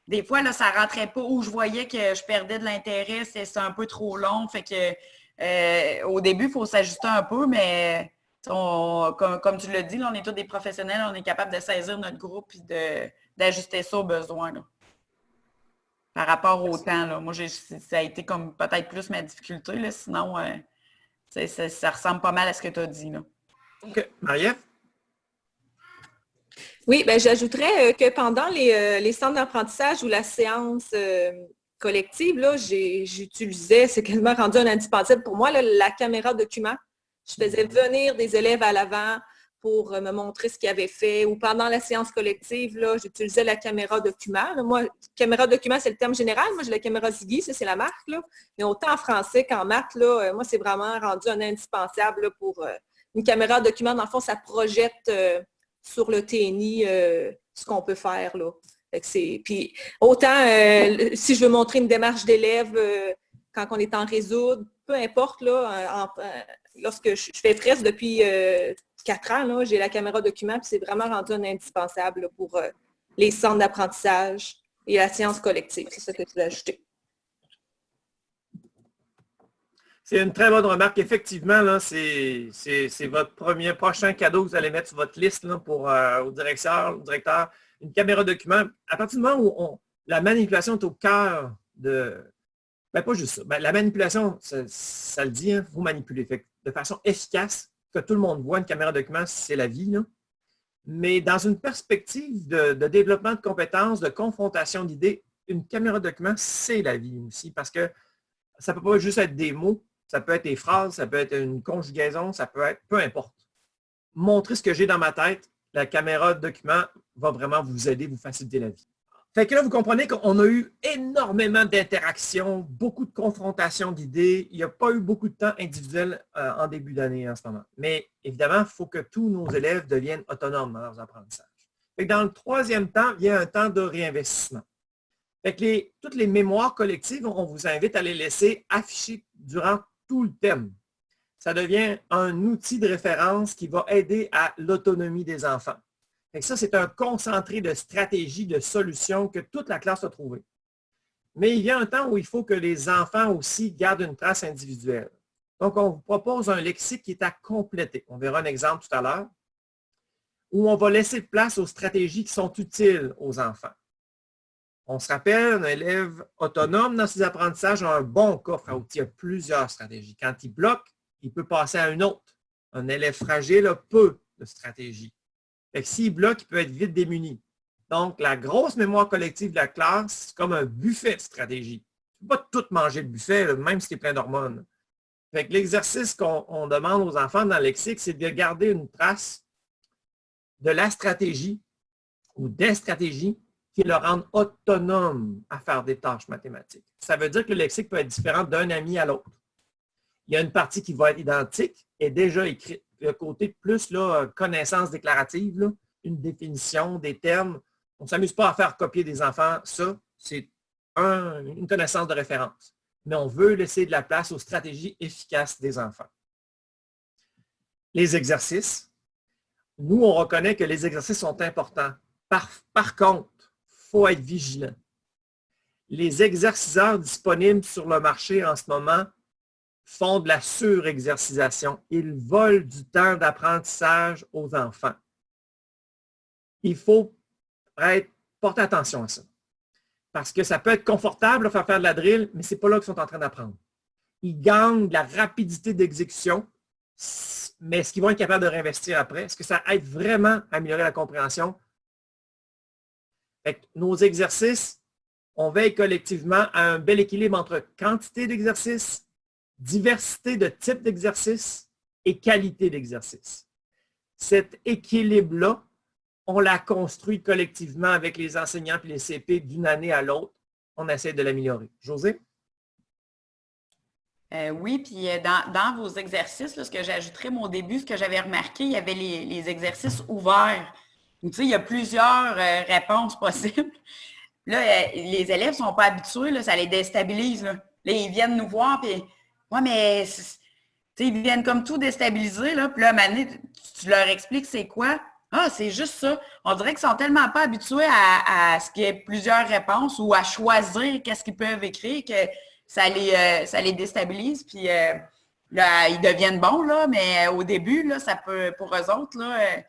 des fois, là, ça ne rentrait pas où je voyais que je perdais de l'intérêt, c'est un peu trop long. Fait que au début, il faut s'ajuster un peu, mais comme tu l'as dit, là, on est tous des professionnels, on est capable de saisir notre groupe et d'ajuster ça aux besoins, là. Par rapport au temps, là. Moi, ça a été comme peut-être plus ma difficulté, là. Sinon, ça ressemble pas mal à ce que tu as dit, là. OK. Marie-Ève? Oui, bien, j'ajouterais que pendant les centres d'apprentissage ou la séance collective, là, j'utilisais, c'est quasiment rendu un indispensable pour moi, là, la caméra document. Je faisais venir des élèves à l'avant pour me montrer ce qu'ils avaient fait. Ou pendant la séance collective, là, j'utilisais la caméra document. Là, moi, caméra document, c'est le terme général. Moi, j'ai la caméra Ziggy, ça, c'est la marque. Là. Mais autant en français qu'en maths, là, moi, c'est vraiment rendu un indispensable là, pour une caméra document. Dans le fond, ça projette sur le TNI ce qu'on peut faire là. Puis autant si je veux montrer une démarche d'élève quand on est en réseau, peu importe, là, lorsque je fais presse depuis 4 ans, là, j'ai la caméra document, puis c'est vraiment rendu un indispensable là, pour les centres d'apprentissage et la science collective. C'est ça que tu as ajouté. C'est une très bonne remarque. Effectivement, là, c'est votre prochain cadeau que vous allez mettre sur votre liste là, pour au directeur, une caméra document. À partir du moment où la manipulation est au cœur de... Ben, pas juste ça. Ben, la manipulation, ça le dit, hein, vous manipulez. Fait que de façon efficace, que tout le monde voit une caméra document, c'est la vie. Là. Mais dans une perspective de développement de compétences, de confrontation d'idées, une caméra document, c'est la vie aussi. Parce que ça ne peut pas juste être des mots, ça peut être des phrases, ça peut être une conjugaison, ça peut être peu importe. Montrer ce que j'ai dans ma tête, la caméra document va vraiment vous aider, vous faciliter la vie. Fait que là, vous comprenez qu'on a eu énormément d'interactions, beaucoup de confrontations d'idées. Il n'y a pas eu beaucoup de temps individuel en début d'année en ce moment. Mais évidemment, il faut que tous nos élèves deviennent autonomes dans leurs apprentissages. Fait que dans le 3e temps, il y a un temps de réinvestissement. Fait que toutes les mémoires collectives, on vous invite à les laisser afficher durant tout le thème. Ça devient un outil de référence qui va aider à l'autonomie des enfants. Et ça, c'est un concentré de stratégies, de solutions que toute la classe a trouvé. Mais il y a un temps où il faut que les enfants aussi gardent une trace individuelle. Donc, on vous propose un lexique qui est à compléter. On verra un exemple tout à l'heure, où on va laisser de place aux stratégies qui sont utiles aux enfants. On se rappelle, un élève autonome dans ses apprentissages a un bon coffre à outils. Il y a plusieurs stratégies. Quand il bloque, il peut passer à une autre. Un élève fragile a peu de stratégies. Fait que s'il bloque, il peut être vite démuni. Donc, la grosse mémoire collective de la classe, c'est comme un buffet de stratégie. Tu ne peux pas tout manger le buffet, là, même si tu es plein d'hormones. Fait que l'exercice qu'on demande aux enfants dans le lexique, c'est de garder une trace de la stratégie ou des stratégies qui le rendent autonome à faire des tâches mathématiques. Ça veut dire que le lexique peut être différent d'un ami à l'autre. Il y a une partie qui va être identique et déjà écrite. Le côté plus là, connaissance déclarative, là, une définition des termes. On ne s'amuse pas à faire copier des enfants. Ça, c'est une connaissance de référence. Mais on veut laisser de la place aux stratégies efficaces des enfants. Les exercices. Nous, on reconnaît que les exercices sont importants. Par contre, il faut être vigilant. Les exerciceurs disponibles sur le marché en ce moment font de la surexercisation. Ils volent du temps d'apprentissage aux enfants. Il faut porter attention à ça. Parce que ça peut être confortable de faire de la drill, mais ce n'est pas là qu'ils sont en train d'apprendre. Ils gagnent de la rapidité d'exécution, mais est-ce qu'ils vont être capables de réinvestir après? Est-ce que ça aide vraiment à améliorer la compréhension? Fait que nos exercices, on veille collectivement à un bel équilibre entre quantité d'exercices, diversité de types d'exercices et qualité d'exercice. Cet équilibre-là, on l'a construit collectivement avec les enseignants et les CP d'une année à l'autre. On essaie de l'améliorer. José? Oui, puis dans vos exercices, là, ce que j'ajouterais, au début, ce que j'avais remarqué, il y avait les exercices ouverts. Tu sais, il y a plusieurs réponses possibles. Là, les élèves ne sont pas habitués, là, ça les déstabilise. Là, ils viennent nous voir, puis ouais, mais ils viennent comme tout déstabiliser, là, puis là, à un moment donné, tu leur expliques c'est quoi. Ah, c'est juste ça. On dirait qu'ils ne sont tellement pas habitués à ce qu'il y ait plusieurs réponses ou à choisir qu'est-ce qu'ils peuvent écrire que ça les déstabilise. Puis là, ils deviennent bons, là, mais au début, là, ça peut, pour eux autres, là,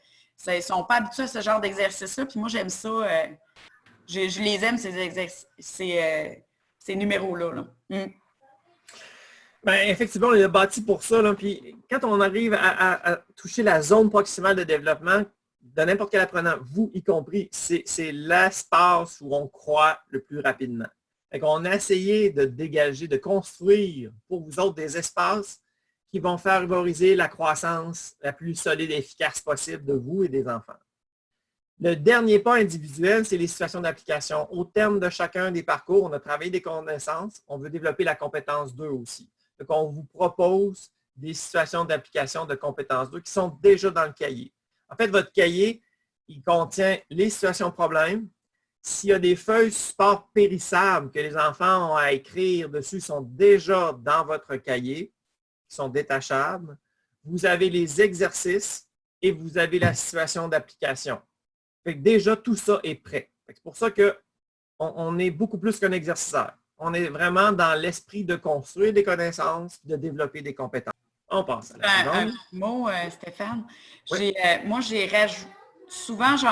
ils ne sont pas habitués à ce genre d'exercice-là. Puis moi, j'aime ça. Je les aime, ces numéros-là. Là. Bien, effectivement, on les a bâtis pour ça. Là. Puis quand on arrive à toucher la zone proximale de développement de n'importe quel apprenant, vous y compris, c'est l'espace où on croit le plus rapidement. On a essayé de dégager, de construire pour vous autres des espaces qui vont favoriser la croissance la plus solide et efficace possible de vous et des enfants. Le dernier pas individuel, c'est les situations d'application. Au terme de chacun des parcours, on a travaillé des connaissances, on veut développer la compétence 2 aussi. Donc, on vous propose des situations d'application de compétence 2 qui sont déjà dans le cahier. En fait, votre cahier, Il contient les situations problèmes. S'il y a des feuilles support périssables que les enfants ont à écrire dessus, sont déjà dans votre cahier, qui sont détachables. Vous avez les exercices et vous avez la situation d'application. Déjà, tout ça est prêt. C'est pour ça qu'on est beaucoup plus qu'un exerciceur. On est vraiment dans l'esprit de construire des connaissances, de développer des compétences. On passe à la Un suivante. mot, Stéphane. Oui. Moi, j'ai rajouté. Souvent, je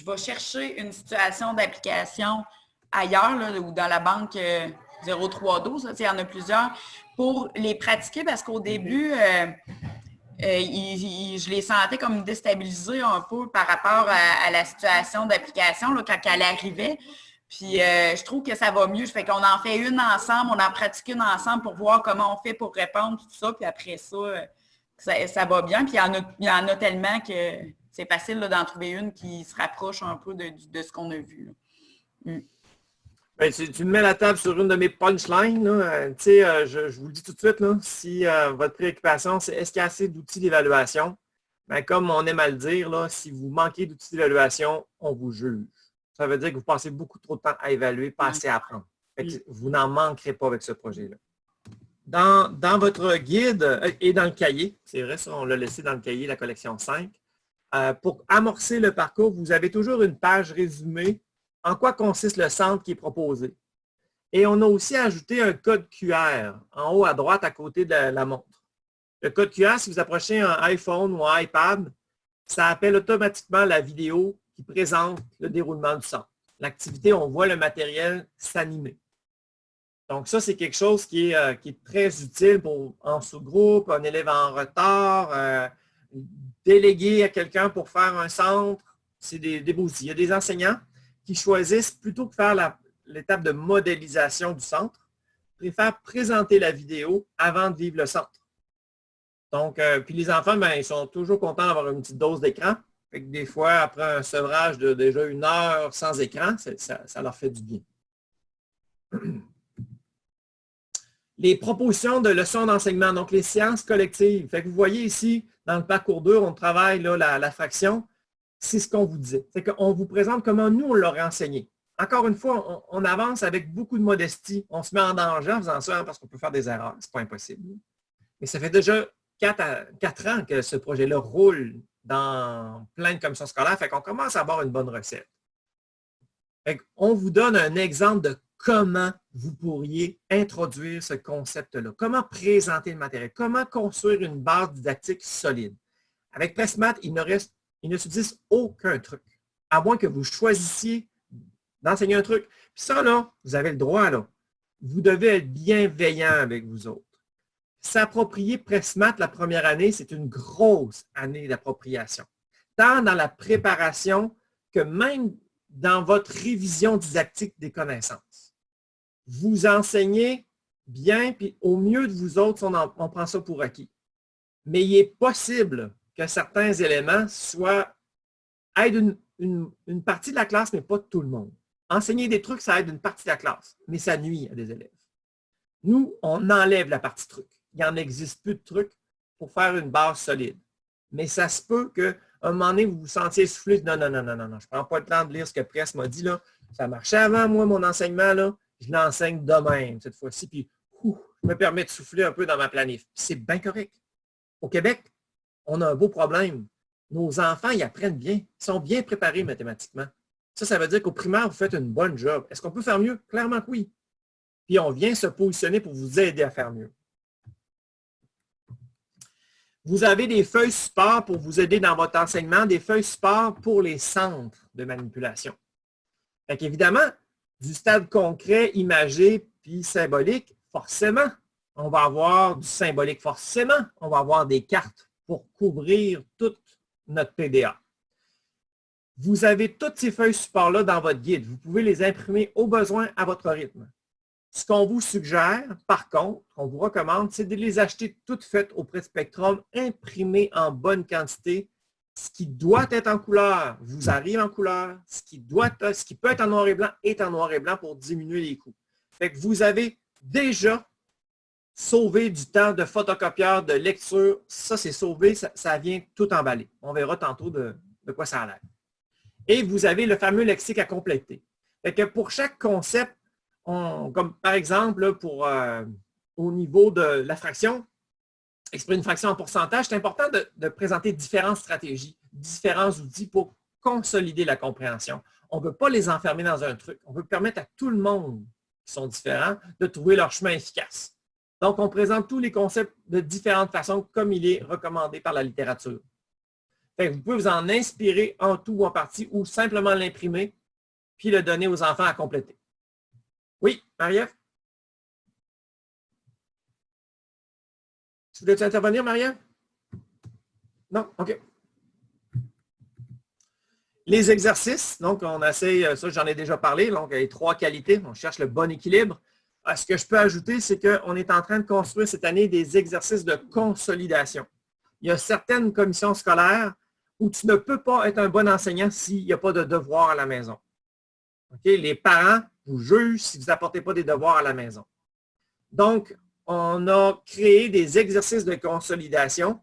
vais chercher une situation d'application ailleurs là, ou dans la banque 0312, il y en a plusieurs, pour les pratiquer parce qu'au début, je les sentais comme déstabilisés un peu par rapport à la situation d'application quand elle arrivait. Puis je trouve que ça va mieux. Fait qu'on en fait une ensemble, on en pratique une ensemble pour voir comment on fait pour répondre, tout ça. Puis après ça va bien. Puis il y en a tellement que c'est facile d'en trouver une qui se rapproche un peu de ce qu'on a vu. Ben, tu me mets la table sur une de mes punchlines. Je vous le dis tout de suite, là, si votre préoccupation, c'est est-ce qu'il y a assez d'outils d'évaluation? Ben, comme on aime à le dire, là, si vous manquez d'outils d'évaluation, on vous juge. Ça veut dire que vous passez beaucoup trop de temps à évaluer, pas assez à apprendre. Vous n'en manquerez pas avec ce projet-là. Dans votre guide et dans le cahier, c'est vrai, ça, on l'a laissé dans le cahier, la collection 5, pour amorcer le parcours, vous avez toujours une page résumée en quoi consiste le centre qui est proposé. Et on a aussi ajouté un code QR en haut à droite à côté de la montre. Le code QR, si vous approchez un iPhone ou un iPad, ça appelle automatiquement la vidéo qui présente le déroulement du centre. L'activité, on voit le matériel s'animer. Donc ça, c'est quelque chose qui est très utile en sous-groupe, un élève en retard, déléguer à quelqu'un pour faire un centre, c'est des beaux outils. Il y a des enseignants qui choisissent, plutôt que faire l'étape de modélisation du centre, préfèrent présenter la vidéo avant de vivre le centre. Donc, puis les enfants, ils sont toujours contents d'avoir une petite dose d'écran. Des fois, après un sevrage de déjà 1 heure sans écran, ça leur fait du bien. Les propositions de leçons d'enseignement, donc les séances collectives. Vous voyez ici, dans le parcours 2, on travaille là, la fraction. C'est ce qu'on vous disait. C'est qu'on vous présente comment nous, on l'aurait enseigné. Encore une fois, on avance avec beaucoup de modestie. On se met en danger en faisant ça parce qu'on peut faire des erreurs. Ce n'est pas impossible. Mais ça fait déjà 4 ans que ce projet-là roule dans plein de commissions scolaires. Fait qu'on commence à avoir une bonne recette. On vous donne un exemple de comment vous pourriez introduire ce concept-là. Comment présenter le matériel. Comment construire une base didactique solide. Avec Pressmath, il ne subsiste aucun truc. À moins que vous choisissiez d'enseigner un truc. Puis ça, là, vous avez le droit, là. Vous devez être bienveillant avec vous autres. S'approprier Pressmath la première année, c'est une grosse année d'appropriation. Tant dans la préparation que même dans votre révision didactique des connaissances. Vous enseignez bien, puis au mieux de vous autres, on prend ça pour acquis. Mais il est possible que certains éléments aident une partie de la classe, mais pas tout le monde. Enseigner des trucs, ça aide une partie de la classe, mais ça nuit à des élèves. Nous, on enlève la partie truc. Il n'en existe plus de trucs pour faire une base solide. Mais ça se peut qu'à un moment donné, vous vous sentiez essoufflé. Non, je ne prends pas le temps de lire ce que Press m'a dit. Là. Ça marchait avant, moi, mon enseignement. Là. Je l'enseigne de même cette fois-ci. Puis, je me permets de souffler un peu dans ma planif. C'est bien correct. Au Québec, on a un beau problème. Nos enfants, ils apprennent bien. Ils sont bien préparés mathématiquement. Ça veut dire qu'au primaire, vous faites une bonne job. Est-ce qu'on peut faire mieux? Clairement que oui. Puis, on vient se positionner pour vous aider à faire mieux. Vous avez des feuilles support pour vous aider dans votre enseignement, des feuilles support pour les centres de manipulation. Fait qu'évidemment, du stade concret, imagé, puis symbolique, forcément, on va avoir du symbolique, forcément, on va avoir des cartes pour couvrir toute notre PDA. Vous avez toutes ces feuilles support-là dans votre guide. Vous pouvez les imprimer au besoin à votre rythme. Ce qu'on vous suggère, par contre, qu'on vous recommande, c'est de les acheter toutes faites auprès de Spectrum, imprimées en bonne quantité. Ce qui doit être en couleur vous arrive en couleur. Ce qui peut être en noir et blanc est en noir et blanc pour diminuer les coûts. Fait que vous avez déjà sauver du temps de photocopieur, de lecture. Ça, c'est sauvé, ça vient tout emballer. On verra tantôt de quoi ça a l'air. Et vous avez le fameux lexique à compléter. Fait que pour chaque concept, comme par exemple, là, au niveau de la fraction, exprimer une fraction en pourcentage, c'est important de présenter différentes stratégies, différents outils pour consolider la compréhension. On ne veut pas les enfermer dans un truc. On veut permettre à tout le monde qui sont différents de trouver leur chemin efficace. Donc, on présente tous les concepts de différentes façons comme il est recommandé par la littérature. Fait que vous pouvez vous en inspirer en tout ou en partie ou simplement l'imprimer puis le donner aux enfants à compléter. Oui, Marie-Ève? Tu voulais-tu intervenir, Marie-Ève? Non? OK. Les exercices, donc on essaie, ça j'en ai déjà parlé, donc les 3 qualités, on cherche le bon équilibre. Ce que je peux ajouter, c'est qu'on est en train de construire cette année des exercices de consolidation. Il y a certaines commissions scolaires où tu ne peux pas être un bon enseignant s'il n'y a pas de devoirs à la maison. Okay? Les parents vous jugent si vous n'apportez pas des devoirs à la maison. Donc, on a créé des exercices de consolidation,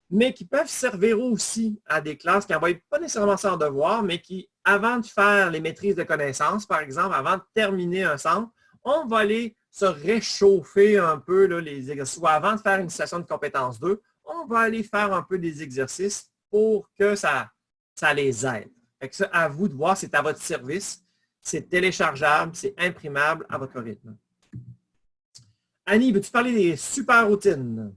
mais qui peuvent servir aussi à des classes qui n'envoient pas nécessairement ça en devoir, mais qui, avant de faire les maîtrises de connaissances, par exemple, avant de terminer un centre, on va aller se réchauffer un peu là, les exercices. Ou avant de faire une session de compétence 2, on va aller faire un peu des exercices pour que ça les aide. Fait que ça, à vous de voir, c'est à votre service. C'est téléchargeable, c'est imprimable à votre rythme. Annie, veux-tu parler des super routines?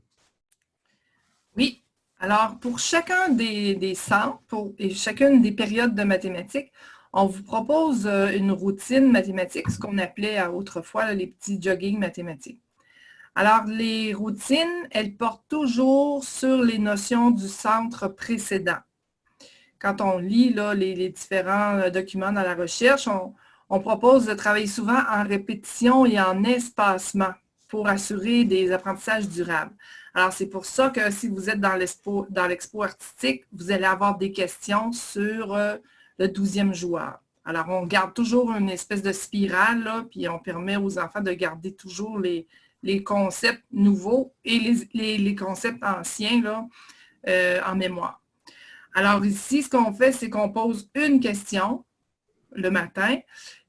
Oui. Alors, pour chacun des centres et chacune des périodes de mathématiques, on vous propose une routine mathématique, ce qu'on appelait autrefois là, les petits jogging mathématiques. Alors, les routines, elles portent toujours sur les notions du centre précédent. Quand on lit là, les différents documents dans la recherche, on propose de travailler souvent en répétition et en espacement pour assurer des apprentissages durables. Alors, c'est pour ça que si vous êtes dans l'expo artistique, vous allez avoir des questions sur le 12e joueur. Alors, on garde toujours une espèce de spirale, là, puis on permet aux enfants de garder toujours les concepts nouveaux et les concepts anciens là, en mémoire. Alors ici, ce qu'on fait, c'est qu'on pose une question le matin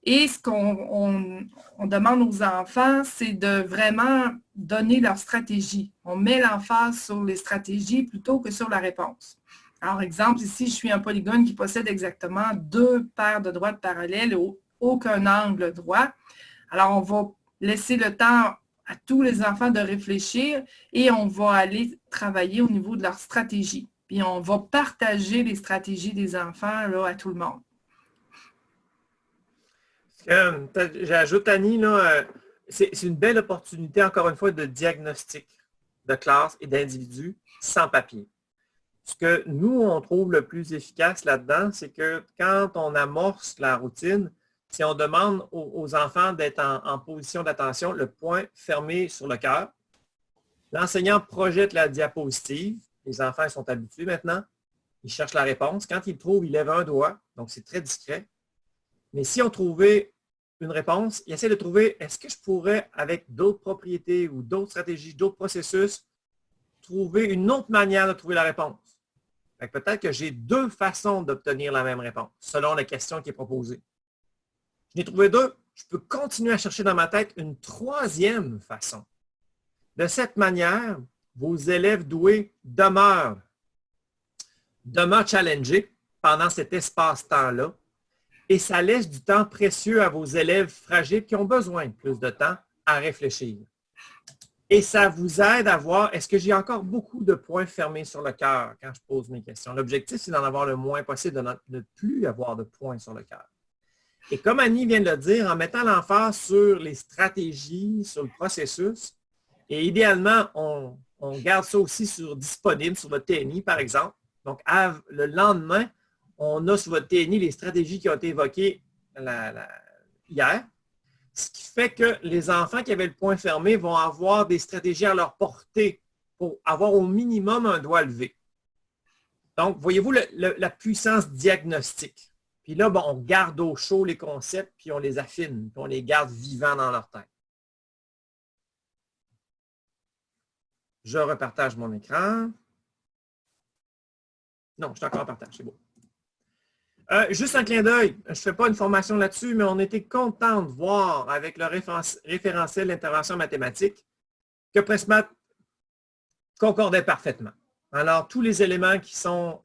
et ce qu'on demande aux enfants, c'est de vraiment donner leur stratégie. On met l'emphase sur les stratégies plutôt que sur la réponse. Alors, exemple, ici, je suis un polygone qui possède exactement 2 paires de droites parallèles et aucun angle droit. Alors, on va laisser le temps à tous les enfants de réfléchir et on va aller travailler au niveau de leur stratégie. Puis, on va partager les stratégies des enfants là, à tout le monde. J'ajoute, Annie, c'est une belle opportunité, encore une fois, de diagnostic de classe et d'individus sans papier. Ce que nous, on trouve le plus efficace là-dedans, c'est que quand on amorce la routine, si on demande aux enfants d'être en position d'attention, le poing fermé sur le cœur, l'enseignant projette la diapositive. Les enfants sont habitués maintenant. Ils cherchent la réponse. Quand ils trouvent, ils lèvent un doigt. Donc, c'est très discret. Mais si on trouvait une réponse, ils essaient de trouver, est-ce que je pourrais, avec d'autres propriétés ou d'autres stratégies, d'autres processus, trouver une autre manière de trouver la réponse? Peut-être que j'ai 2 façons d'obtenir la même réponse, selon la question qui est proposée. Je n'ai trouvé 2. Je peux continuer à chercher dans ma tête une 3e façon. De cette manière, vos élèves doués demeurent challengés pendant cet espace-temps-là et ça laisse du temps précieux à vos élèves fragiles qui ont besoin de plus de temps à réfléchir. Et ça vous aide à voir, est-ce que j'ai encore beaucoup de points fermés sur le cœur quand je pose mes questions? L'objectif, c'est d'en avoir le moins possible, de ne plus avoir de points sur le cœur. Et comme Annie vient de le dire, en mettant l'emphase sur les stratégies, sur le processus, et idéalement, on garde ça aussi disponible sur votre TNI, par exemple. Donc, le lendemain, on a sur votre TNI les stratégies qui ont été évoquées hier. Ce qui fait que les enfants qui avaient le point fermé vont avoir des stratégies à leur portée pour avoir au minimum un doigt levé. Donc, voyez-vous la puissance diagnostique. Puis là, on garde au chaud les concepts, puis on les affine, puis on les garde vivants dans leur tête. Je repartage mon écran. Non, je suis encore en partage, c'est beau. Juste un clin d'œil, je ne fais pas une formation là-dessus, mais on était content de voir avec le référentiel d'intervention mathématique que Pressmath concordait parfaitement. Alors, tous les éléments qui sont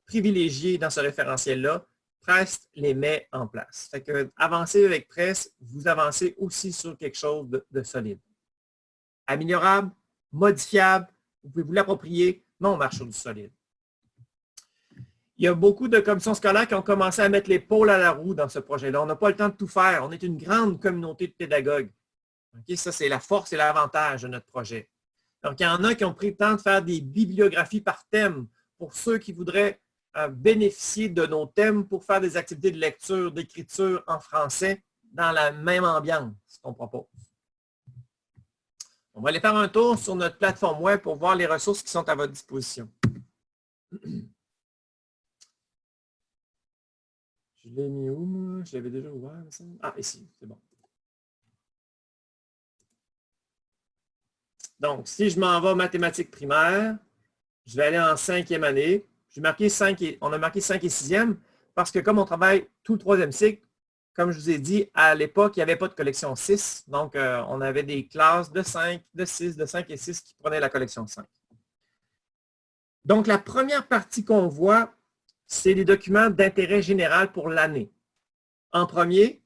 privilégiés dans ce référentiel-là, Press les met en place. Fait que avancer avec Press, vous avancez aussi sur quelque chose de solide. Améliorable, modifiable, vous pouvez vous l'approprier, mais on marche sur du solide. Il y a beaucoup de commissions scolaires qui ont commencé à mettre l'épaule à la roue dans ce projet-là. On n'a pas le temps de tout faire. On est une grande communauté de pédagogues. Okay? Ça, c'est la force et l'avantage de notre projet. Donc, il y en a qui ont pris le temps de faire des bibliographies par thème pour ceux qui voudraient bénéficier de nos thèmes pour faire des activités de lecture, d'écriture en français dans la même ambiance qu'on propose. On va aller faire un tour sur notre plateforme web pour voir les ressources qui sont à votre disposition. Je l'ai mis où, moi? Je l'avais déjà ouvert, ça? Ah, ici, c'est bon. Donc, si je m'en vais en mathématiques primaires, je vais aller en 5e année. On a marqué 5 et 6e parce que comme on travaille tout le 3e cycle, comme je vous ai dit, à l'époque, il n'y avait pas de collection 6. Donc, on avait des classes de 5, de 6, de 5 et 6 qui prenaient la collection 5. Donc, la première partie qu'on voit, c'est les documents d'intérêt général pour l'année. En premier,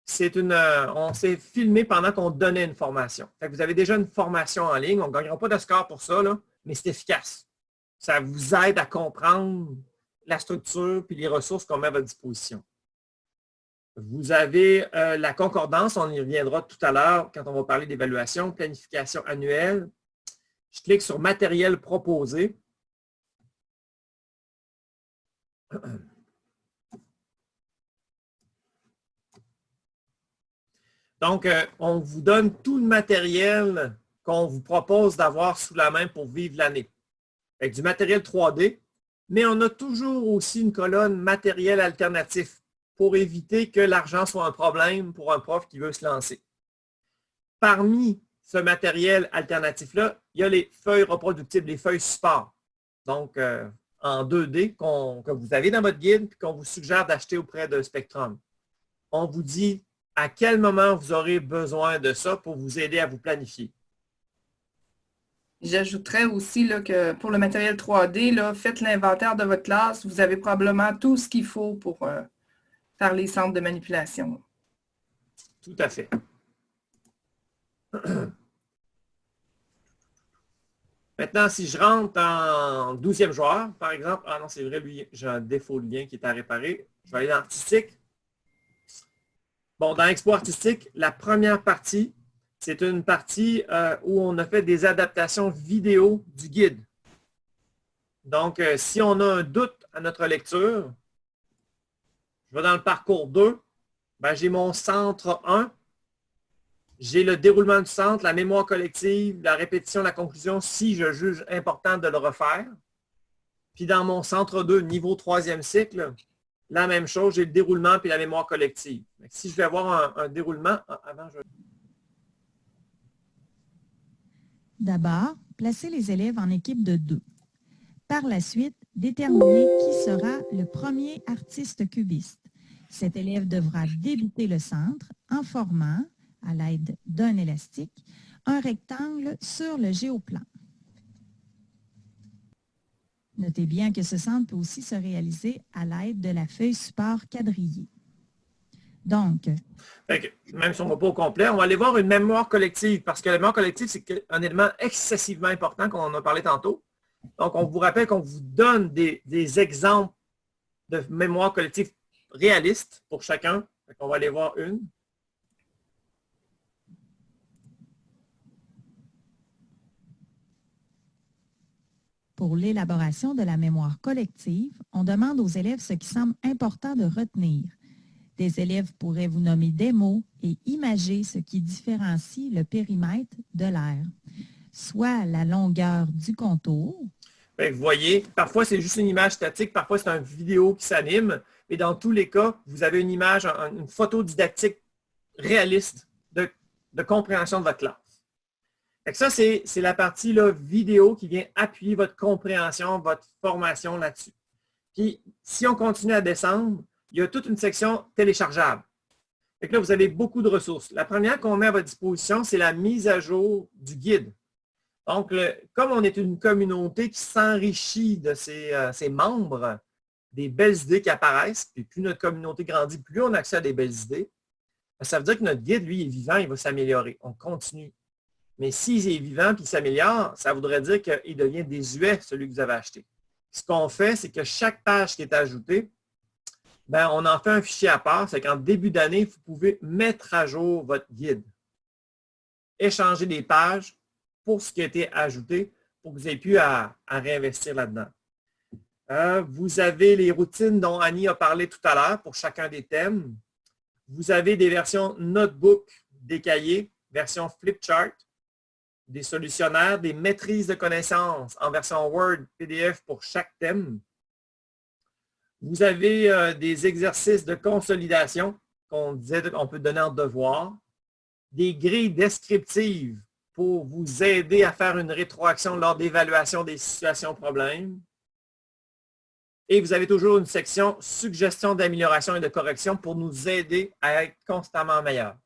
on s'est filmé pendant qu'on donnait une formation. Fait que vous avez déjà une formation en ligne. On ne gagnera pas de score pour ça, là, mais c'est efficace. Ça vous aide à comprendre la structure et les ressources qu'on met à votre disposition. Vous avez la concordance, on y reviendra tout à l'heure quand on va parler d'évaluation, planification annuelle. Je clique sur matériel proposé. Donc, on vous donne tout le matériel qu'on vous propose d'avoir sous la main pour vivre l'année. Avec du matériel 3D, mais on a toujours aussi une colonne matériel alternatif pour éviter que l'argent soit un problème pour un prof qui veut se lancer. Parmi ce matériel alternatif-là, il y a les feuilles reproductibles, les feuilles support. Donc, en 2D que vous avez dans votre guide et qu'on vous suggère d'acheter auprès de Spectrum. On vous dit à quel moment vous aurez besoin de ça pour vous aider à vous planifier. J'ajouterais aussi là, que pour le matériel 3D, là, faites l'inventaire de votre classe. Vous avez probablement tout ce qu'il faut pour faire les centres de manipulation. Tout à fait. Maintenant, si je rentre en 12e joueur, par exemple, ah non, c'est vrai, lui, j'ai un défaut de lien qui est à réparer. Je vais aller dans artistique. Bon, dans Expo artistique, la première partie, c'est une partie où on a fait des adaptations vidéo du guide. Donc, si on a un doute à notre lecture, je vais dans le parcours 2, ben, j'ai mon centre 1, j'ai le déroulement du centre, la mémoire collective, la répétition, la conclusion, si je juge important de le refaire. Puis dans mon centre 2, niveau 3e cycle, la même chose, j'ai le déroulement puis la mémoire collective. Si je vais avoir un déroulement, avant je... D'abord, placez les élèves en équipe de 2. Par la suite, déterminez qui sera le premier artiste cubiste. Cet élève devra débiter le centre en formant, à l'aide d'un élastique, un rectangle sur le géoplan. Notez bien que ce centre peut aussi se réaliser à l'aide de la feuille support quadrillée. Donc, même si on ne va pas au complet, on va aller voir une mémoire collective, parce que la mémoire collective, c'est un élément excessivement important qu'on en a parlé tantôt. Donc, on vous rappelle qu'on vous donne des exemples de mémoire collective réalistes pour chacun. On va aller voir une. pour l'élaboration de la mémoire collective, on demande aux élèves ce qui semble important de retenir. Des élèves pourraient vous nommer des mots et imager ce qui différencie le périmètre de l'aire, soit la longueur du contour. Bien, vous voyez, parfois c'est juste une image statique, parfois c'est une vidéo qui s'anime, mais dans tous les cas, vous avez une image, une photo didactique réaliste de compréhension de votre classe. Fait que ça, c'est la partie là, vidéo qui vient appuyer votre compréhension, votre formation là-dessus. Puis, si on continue à descendre, il y a toute une section téléchargeable. Fait que là, vous avez beaucoup de ressources. La première qu'on met à votre disposition, c'est la mise à jour du guide. Donc, comme on est une communauté qui s'enrichit de ses membres, des belles idées qui apparaissent, puis plus notre communauté grandit, plus on a accès à des belles idées, ça veut dire que notre guide, lui, est vivant, il va s'améliorer. On continue. Mais s'il est vivant et qu'il s'améliore, ça voudrait dire qu'il devient désuet, celui que vous avez acheté. Ce qu'on fait, c'est que chaque page qui est ajoutée, ben, on en fait un fichier à part. C'est qu'en début d'année, vous pouvez mettre à jour votre guide. Échanger des pages pour ce qui a été ajouté pour que vous ayez pu à réinvestir là-dedans. Vous avez les routines dont Annie a parlé tout à l'heure pour chacun des thèmes. Vous avez des versions notebook, des cahiers, version flipchart, des solutionnaires, des maîtrises de connaissances en version Word, PDF pour chaque thème. Vous avez des exercices de consolidation qu'on disait qu'on peut donner en devoir, des grilles descriptives pour vous aider à faire une rétroaction lors d'évaluation des situations problèmes. Et vous avez toujours une section suggestions d'amélioration et de correction pour nous aider à être constamment meilleurs.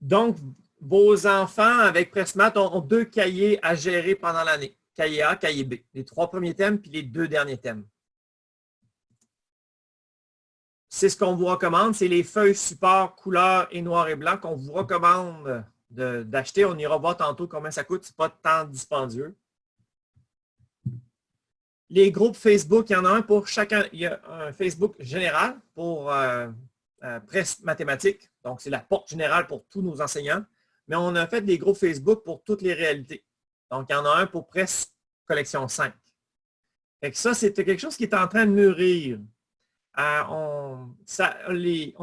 Donc, vos enfants avec Pressmat ont 2 cahiers à gérer pendant l'année. Cahier A, cahier B. Les 3 premiers thèmes puis les 2 derniers thèmes. C'est ce qu'on vous recommande. C'est les feuilles support couleur et noir et blanc qu'on vous recommande d'acheter. On ira voir tantôt combien ça coûte. Ce n'est pas tant dispendieux. Les groupes Facebook, il y en a un pour chacun. Il y a un Facebook général pour Presse mathématiques. Donc, c'est la porte générale pour tous nos enseignants. Mais on a fait des groupes Facebook pour toutes les réalités. Donc, il y en a un pour Presse collection 5. Fait que ça, c'est quelque chose qui est en train de mûrir. On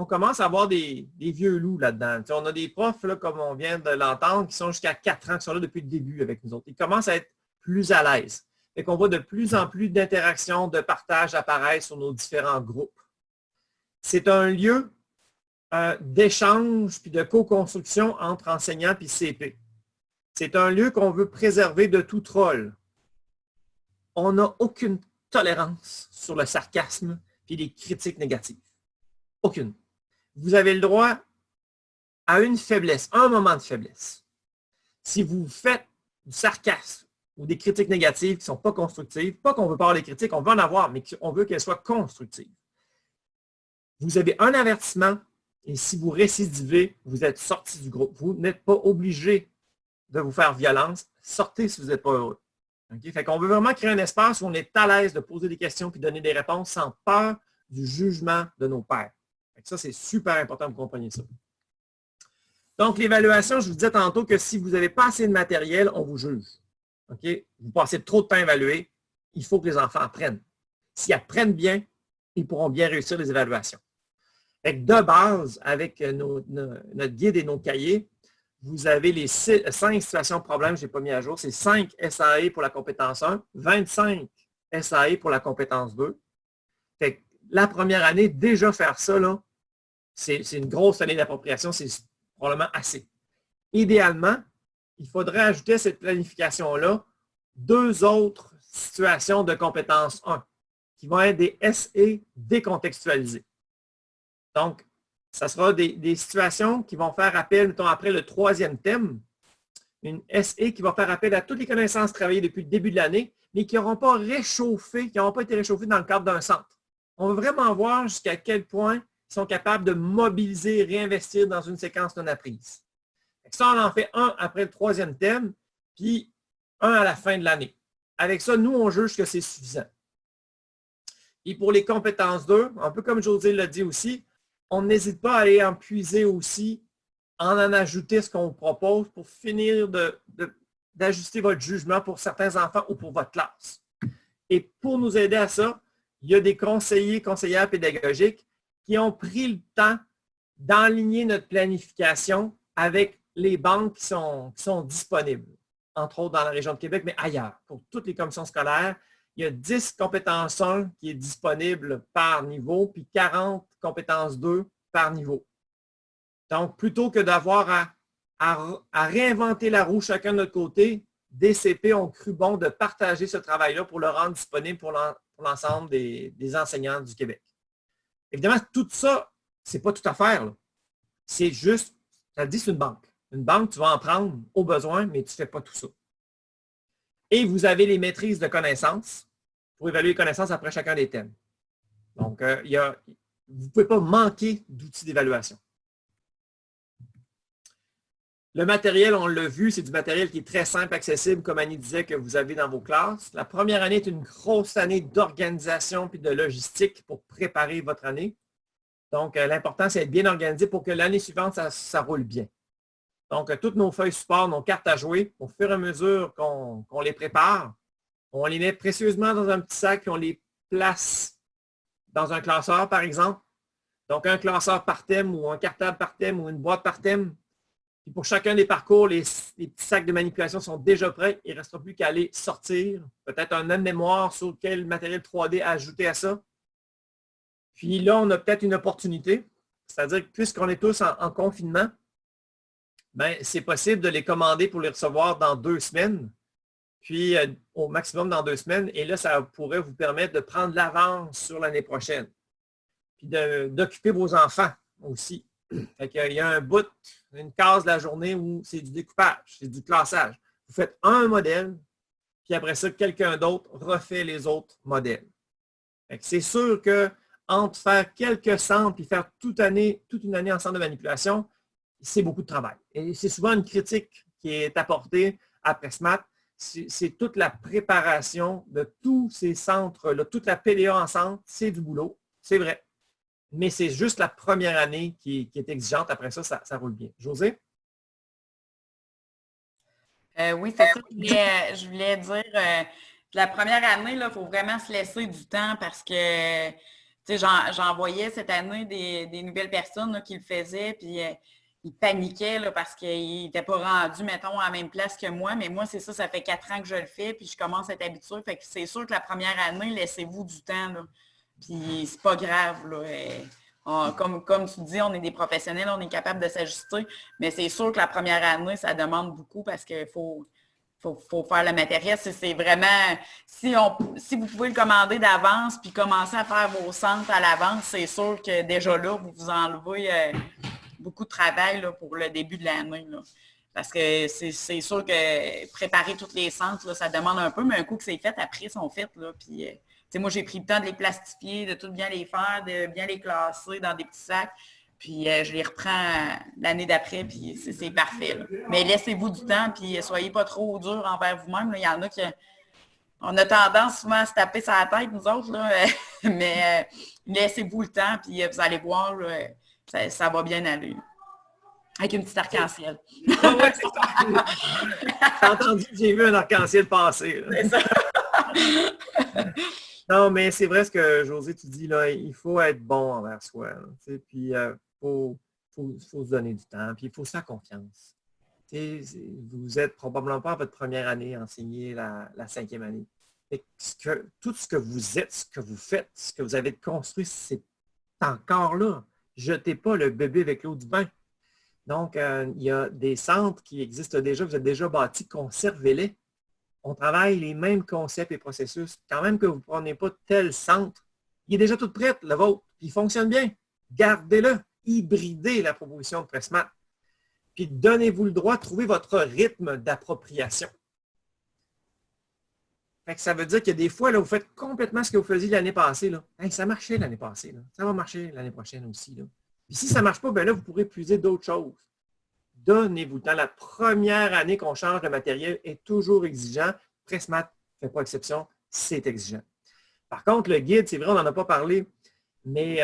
commence à avoir des vieux loups là-dedans. Tu sais, on a des profs, là, comme on vient de l'entendre, qui sont jusqu'à 4 ans, qui sont là depuis le début avec nous autres. Ils commencent à être plus à l'aise. Fait qu'on voit de plus en plus d'interactions, de partage apparaître sur nos différents groupes. C'est un lieu d'échange puis de co-construction entre enseignants et CP. C'est un lieu qu'on veut préserver de tout troll. On n'a aucune tolérance sur le sarcasme et les critiques négatives. Aucune. Vous avez le droit à une faiblesse, un moment de faiblesse. Si vous faites du sarcasme ou des critiques négatives qui ne sont pas constructives, pas qu'on veut pas avoir des critiques, on veut en avoir, mais on veut qu'elles soient constructives. Vous avez un avertissement et si vous récidivez, vous êtes sorti du groupe. Vous n'êtes pas obligé de vous faire violence. Sortez si vous n'êtes pas heureux. Okay? Fait qu'on veut vraiment créer un espace où on est à l'aise de poser des questions puis donner des réponses sans peur du jugement de nos pairs. Ça, c'est super important que vous compreniez ça. Donc, l'évaluation, je vous disais tantôt que si vous n'avez pas assez de matériel, on vous juge. Okay? Vous passez trop de temps à évaluer, il faut que les enfants apprennent. S'ils apprennent bien, ils pourront bien réussir les évaluations. Fait que de base, avec notre guide et nos cahiers, vous avez les 5 situations problèmes, je n'ai pas mis à jour. C'est 5 SAE pour la compétence 1, 25 SAE pour la compétence 2. Fait que la première année, déjà faire ça, c'est une grosse année d'appropriation, c'est probablement assez. Idéalement, il faudrait ajouter à cette planification-là 2 autres situations de compétence 1 qui vont être des SE décontextualisées. Donc, ça sera des situations qui vont faire appel, mettons, après le 3e thème, une SE qui va faire appel à toutes les connaissances travaillées depuis le début de l'année, mais qui n'auront pas réchauffé, qui n'auront pas été réchauffées dans le cadre d'un centre. On veut vraiment voir jusqu'à quel point ils sont capables de mobiliser et réinvestir dans une séquence non apprise. Ça, on en fait un après le 3e thème, puis un à la fin de l'année. Avec ça, nous, on juge que c'est suffisant. Et pour les compétences 2, un peu comme José l'a dit aussi, on n'hésite pas à aller en puiser aussi, en ajouter ce qu'on vous propose pour finir d'ajuster votre jugement pour certains enfants ou pour votre classe. Et pour nous aider à ça, il y a des conseillères pédagogiques qui ont pris le temps d'enligner notre planification avec les banques qui sont disponibles, entre autres dans la région de Québec, mais ailleurs, pour toutes les commissions scolaires. Il y a 10 compétences 1 qui est disponible par niveau, puis 40 compétences 2 par niveau. Donc, plutôt que d'avoir à à réinventer la roue chacun de notre côté, DCP ont cru bon de partager ce travail-là pour le rendre disponible pour l'ensemble des enseignants du Québec. Évidemment, tout ça, c'est pas tout à faire. C'est juste, ça le dit, c'est une banque. Une banque, tu vas en prendre au besoin, mais tu ne fais pas tout ça. Et vous avez les maîtrises de connaissances pour évaluer les connaissances après chacun des thèmes. Donc, vous ne pouvez pas manquer d'outils d'évaluation. Le matériel, on l'a vu, c'est du matériel qui est très simple, accessible, comme Annie disait, que vous avez dans vos classes. La première année est une grosse année d'organisation et de logistique pour préparer votre année. Donc, l'important, c'est d'être bien organisé pour que l'année suivante, ça roule bien. Donc, toutes nos feuilles support, nos cartes à jouer, au fur et à mesure qu'on les prépare, on les met précieusement dans un petit sac et on les place dans un classeur, par exemple. Donc, un classeur par thème ou un cartable par thème ou une boîte par thème. Puis pour chacun des parcours, les petits sacs de manipulation sont déjà prêts. Il ne restera plus qu'à aller sortir. Peut-être un aide-mémoire sur quel matériel 3D ajouter à ça. Puis là, on a peut-être une opportunité. C'est-à-dire que puisqu'on est tous en confinement, ben, c'est possible de les commander pour les recevoir dans 2 semaines. Puis au maximum dans 2 semaines. Et là, ça pourrait vous permettre de prendre l'avance sur l'année prochaine. Puis d'occuper vos enfants aussi. Fait qu'il y a un bout, une case de la journée où c'est du découpage, c'est du classage. Vous faites un modèle, puis après ça, quelqu'un d'autre refait les autres modèles. C'est sûr que entre faire quelques centres et faire toute une année en centre de manipulation, c'est beaucoup de travail. Et c'est souvent une critique qui est apportée à PressMath. C'est toute la préparation de tous ces centres-là, toute la PDA en centre, c'est du boulot, c'est vrai. Mais c'est juste la première année qui est exigeante. Après ça, ça roule bien. José? Oui, c'est ça. Je voulais dire, la première année, il faut vraiment se laisser du temps parce que j'en voyais cette année des nouvelles personnes là, qui le faisaient, puis ils paniquaient là, parce qu'ils n'étaient pas rendus, mettons, à la même place que moi. Mais moi, c'est ça, ça fait 4 ans que je le fais, puis je commence à être habituée. Fait que c'est sûr que la première année, laissez-vous du temps. Là. Puis c'est pas grave. Là. Comme tu dis, on est des professionnels, on est capable de s'ajuster. Mais c'est sûr que la première année, ça demande beaucoup parce qu'il faut faire le matériel. C'est vraiment, si vous pouvez le commander d'avance puis commencer à faire vos centres à l'avance, c'est sûr que déjà là, vous vous enlevez beaucoup de travail là, pour le début de l'année. Parce que c'est sûr que préparer tous les centres, là, ça demande un peu, mais un coup que c'est fait, après, ils sont faits. Là, puis, moi, j'ai pris le temps de les plastifier, de tout bien les faire, de bien les classer dans des petits sacs. Puis, je les reprends l'année d'après, puis c'est parfait. Là. Mais laissez-vous du temps, puis soyez pas trop dur envers vous-même. Il y en a qui... On a tendance souvent à se taper sur la tête, nous autres, là, mais laissez-vous le temps, puis vous allez voir, là, ça va bien aller. Là. Avec une petite arc-en-ciel. Oh, ouais, c'est ça. J'ai entendu, j'ai vu un arc-en-ciel passer. Là. C'est ça. Non, mais c'est vrai ce que José, tu dis, là, il faut être bon envers soi. Là, puis il faut se donner du temps, puis il faut se faire confiance. Vous êtes probablement pas à votre première année à enseigner la 5e année. Tout ce que vous êtes, ce que vous faites, ce que vous avez construit, c'est encore là. Jetez pas le bébé avec l'eau du bain. Donc, il y a des centres qui existent déjà, vous êtes déjà bâtis, conservez-les. On travaille les mêmes concepts et processus. Quand même que vous ne prenez pas tel centre, il est déjà tout prêt, le vôtre, puis il fonctionne bien. Gardez-le, hybridez la proposition de PressMath. Puis donnez-vous le droit de trouver votre rythme d'appropriation. Ça veut dire que des fois, là, vous faites complètement ce que vous faisiez l'année passée. Là. Hey, ça marchait l'année passée. Là. Ça va marcher l'année prochaine aussi. Là. Puis si ça ne marche pas, bien là, vous pourrez puiser d'autres choses. Donnez-vous le temps. La première année qu'on change de matériel est toujours exigeant. PressMath ne fait pas exception, c'est exigeant. Par contre, le guide, c'est vrai, on n'en a pas parlé, mais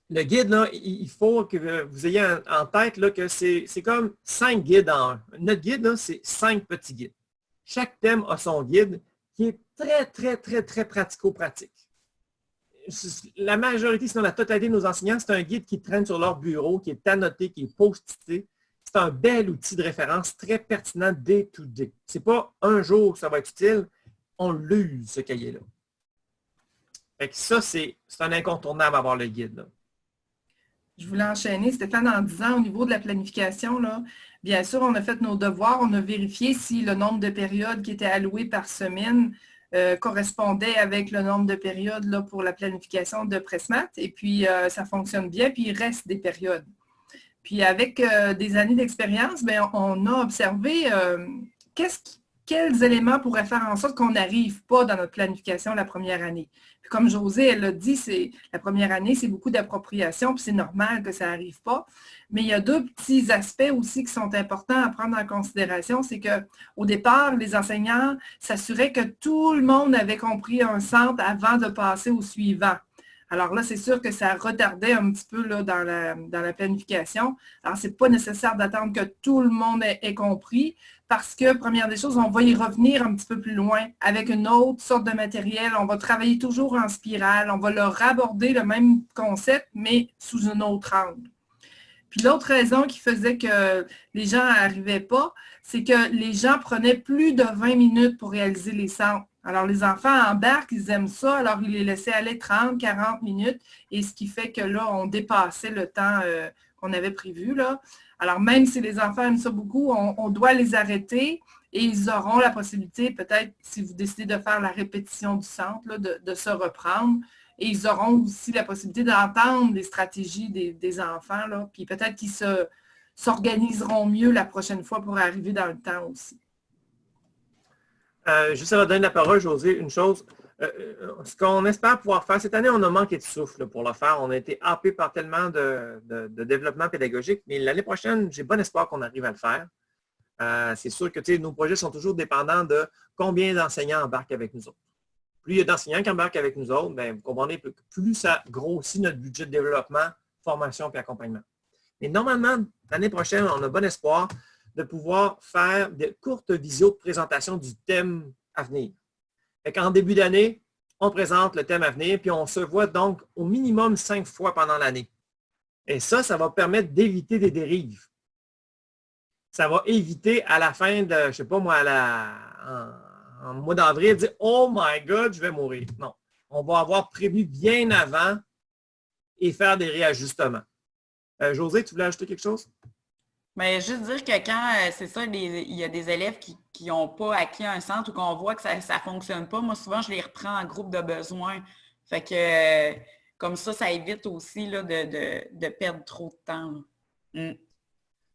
le guide, là, il faut que vous ayez en tête là, que c'est comme 5 guides en un. Notre guide, là, c'est 5 petits guides. Chaque thème a son guide qui est très, très, très, très pratico-pratique. La majorité, sinon la totalité de nos enseignants, c'est un guide qui traîne sur leur bureau, qui est annoté, qui est post-ité. C'est un bel outil de référence très pertinent day to day. Ce n'est pas un jour que ça va être utile, on l'use, ce cahier-là. Fait que ça, c'est un incontournable à avoir le guide. Là. Je voulais enchaîner, Stéphane, en disant au niveau de la planification, là, bien sûr, on a fait nos devoirs, on a vérifié si le nombre de périodes qui étaient allouées par semaine correspondait avec le nombre de périodes là, pour la planification de Pressmat. Et puis, ça fonctionne bien, puis il reste des périodes. Puis, avec des années d'expérience, on a observé quels éléments pourraient faire en sorte qu'on n'arrive pas dans notre planification la première année. Puis comme Josée, elle l'a dit, la première année, c'est beaucoup d'appropriation, puis c'est normal que ça n'arrive pas. Mais il y a deux petits aspects aussi qui sont importants à prendre en considération. C'est qu'au départ, les enseignants s'assuraient que tout le monde avait compris un centre avant de passer au suivant. Alors là, c'est sûr que ça retardait un petit peu là, dans la planification. Alors, ce n'est pas nécessaire d'attendre que tout le monde ait compris parce que, première des choses, on va y revenir un petit peu plus loin avec une autre sorte de matériel. On va travailler toujours en spirale. On va leur aborder le même concept, mais sous un autre angle. Puis l'autre raison qui faisait que les gens n'arrivaient pas, c'est que les gens prenaient plus de 20 minutes pour réaliser les centres. Alors, les enfants embarquent, ils aiment ça, alors ils les laissaient aller 30, 40 minutes, et ce qui fait que là, on dépassait le temps qu'on avait prévu, là. Alors, même si les enfants aiment ça beaucoup, on doit les arrêter et ils auront la possibilité, peut-être, si vous décidez de faire la répétition du centre, là, de se reprendre. Et ils auront aussi la possibilité d'entendre les stratégies des enfants, là, puis peut-être qu'ils s'organiseront mieux la prochaine fois pour arriver dans le temps aussi. Juste avant de donner la parole, Josée, une chose. Ce qu'on espère pouvoir faire, cette année, on a manqué de souffle pour le faire. On a été happé par tellement de développement pédagogique, mais l'année prochaine, j'ai bon espoir qu'on arrive à le faire. C'est sûr que nos projets sont toujours dépendants de combien d'enseignants embarquent avec nous autres. Plus il y a d'enseignants qui embarquent avec nous autres, bien, vous comprenez, plus ça grossit notre budget de développement, formation et accompagnement. Mais normalement, l'année prochaine, on a bon espoir de pouvoir faire de courtes visios de présentation du thème à venir. En début d'année, on présente le thème à venir, puis on se voit donc au minimum 5 fois pendant l'année. Et ça va permettre d'éviter des dérives. Ça va éviter à la fin de, je ne sais pas moi, en mois d'avril, dire « Oh my God, je vais mourir ». Non. On va avoir prévu bien avant et faire des réajustements. Josée, tu voulais ajouter quelque chose? Mais juste dire que quand, c'est ça, il y a des élèves qui n'ont pas acquis un centre ou qu'on voit que ça ne fonctionne pas, moi, souvent, je les reprends en groupe de besoin. Fait que, comme ça évite aussi là, de perdre trop de temps. Mm.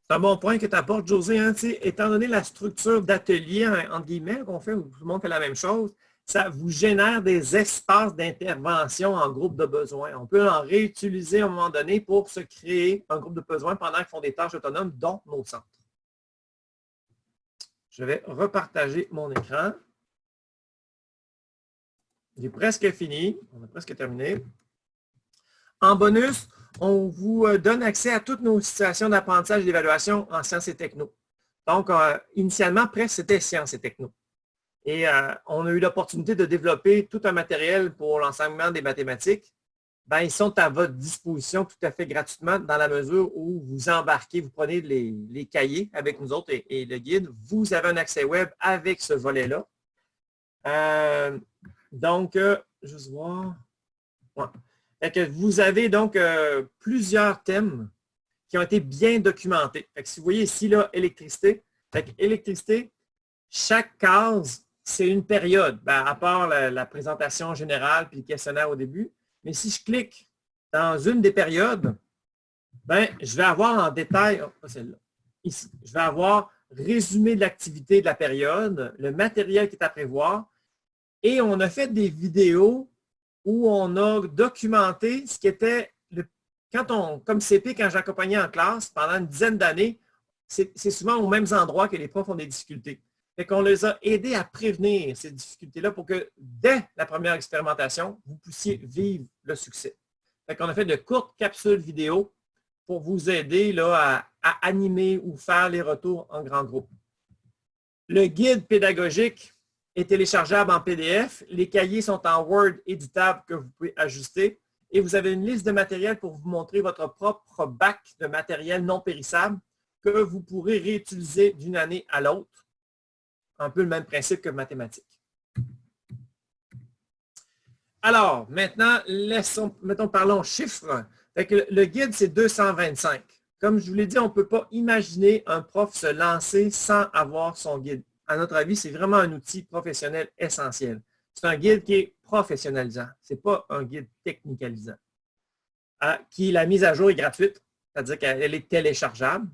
C'est un bon point que tu apportes, Josée. Hein, étant donné la structure d'atelier, entre guillemets, qu'on fait, où tout le monde fait la même chose, ça vous génère des espaces d'intervention en groupe de besoins. On peut en réutiliser à un moment donné pour se créer un groupe de besoins pendant qu'ils font des tâches autonomes, dont nos centres. Je vais repartager mon écran. J'ai presque fini. On a presque terminé. En bonus, on vous donne accès à toutes nos situations d'apprentissage et d'évaluation en sciences et techno. Donc, initialement, presque c'était sciences et techno. Et on a eu l'opportunité de développer tout un matériel pour l'enseignement des mathématiques. Ben, ils sont à votre disposition tout à fait gratuitement dans la mesure où vous embarquez, vous prenez les cahiers avec nous autres et le guide. Vous avez un accès web avec ce volet-là. Donc, juste voir. Ouais. Fait que vous avez donc plusieurs thèmes qui ont été bien documentés. Fait que si vous voyez ici, là, électricité. Fait que électricité, chaque case, c'est une période, ben, à part la présentation générale puis le questionnaire au début. Mais si je clique dans une des périodes, ben, je vais avoir en détail, oh, celle-là, ici, je vais avoir résumé de l'activité de la période, le matériel qui est à prévoir, et on a fait des vidéos où on a documenté ce qui était, comme CP, quand j'accompagnais en classe pendant une dizaine d'années, c'est souvent aux mêmes endroits que les profs ont des difficultés. Fait qu'on les a aidés à prévenir ces difficultés-là pour que, dès la première expérimentation, vous puissiez vivre le succès. Fait qu'on a fait de courtes capsules vidéo pour vous aider là, à animer ou faire les retours en grand groupe. Le guide pédagogique est téléchargeable en PDF. Les cahiers sont en Word éditable que vous pouvez ajuster. Et vous avez une liste de matériel pour vous montrer votre propre bac de matériel non périssable que vous pourrez réutiliser d'une année à l'autre. Un peu le même principe que mathématiques. Alors, maintenant, parlons chiffres. Fait que le guide, c'est 225. Comme je vous l'ai dit, on ne peut pas imaginer un prof se lancer sans avoir son guide. À notre avis, c'est vraiment un outil professionnel essentiel. C'est un guide qui est professionnalisant. Ce n'est pas un guide technicalisant. La mise à jour est gratuite, c'est-à-dire qu'elle est téléchargeable.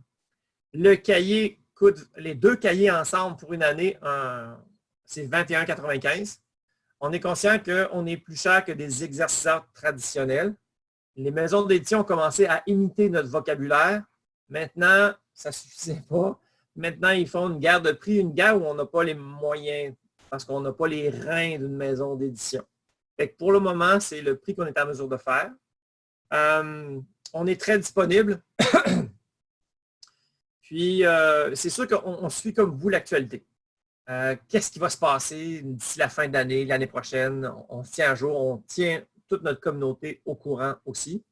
Le cahier coûte, les 2 cahiers ensemble pour une année, c'est 21,95. On est conscient qu'on est plus cher que des exerciceurs traditionnels. Les maisons d'édition ont commencé à imiter notre vocabulaire. Maintenant, ça ne suffisait pas. Maintenant, ils font une guerre de prix, une guerre où on n'a pas les moyens parce qu'on n'a pas les reins d'une maison d'édition. Pour le moment, c'est le prix qu'on est en mesure de faire. On est très disponible. Puis, c'est sûr qu'on suit comme vous l'actualité. Qu'est-ce qui va se passer d'ici la fin d'année, l'année prochaine? On se tient à jour, on tient toute notre communauté au courant aussi.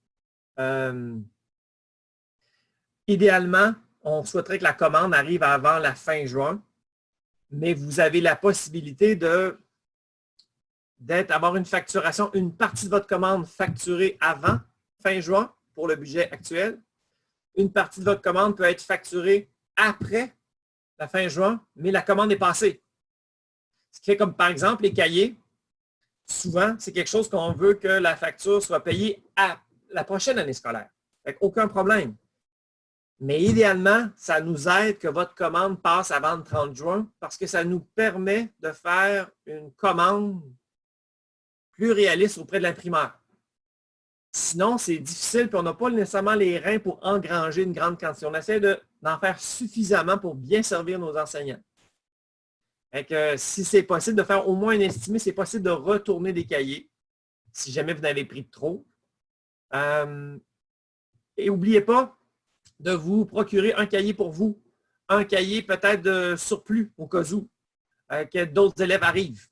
Idéalement, on souhaiterait que la commande arrive avant la fin juin, mais vous avez la possibilité d'avoir une facturation, une partie de votre commande facturée avant fin juin pour le budget actuel. Une partie de votre commande peut être facturée après la fin juin, mais la commande est passée. Ce qui fait comme par exemple les cahiers, souvent, c'est quelque chose qu'on veut que la facture soit payée à la prochaine année scolaire. Aucun problème. Mais idéalement, ça nous aide que votre commande passe avant le 30 juin parce que ça nous permet de faire une commande plus réaliste auprès de l'imprimeur. Sinon, c'est difficile et on n'a pas nécessairement les reins pour engranger une grande quantité. On essaie d'en faire suffisamment pour bien servir nos enseignants. Si c'est possible de faire au moins un estimé, c'est possible de retourner des cahiers si jamais vous n'avez pris de trop. Et n'oubliez pas de vous procurer un cahier pour vous, un cahier peut-être de surplus au cas où que d'autres élèves arrivent.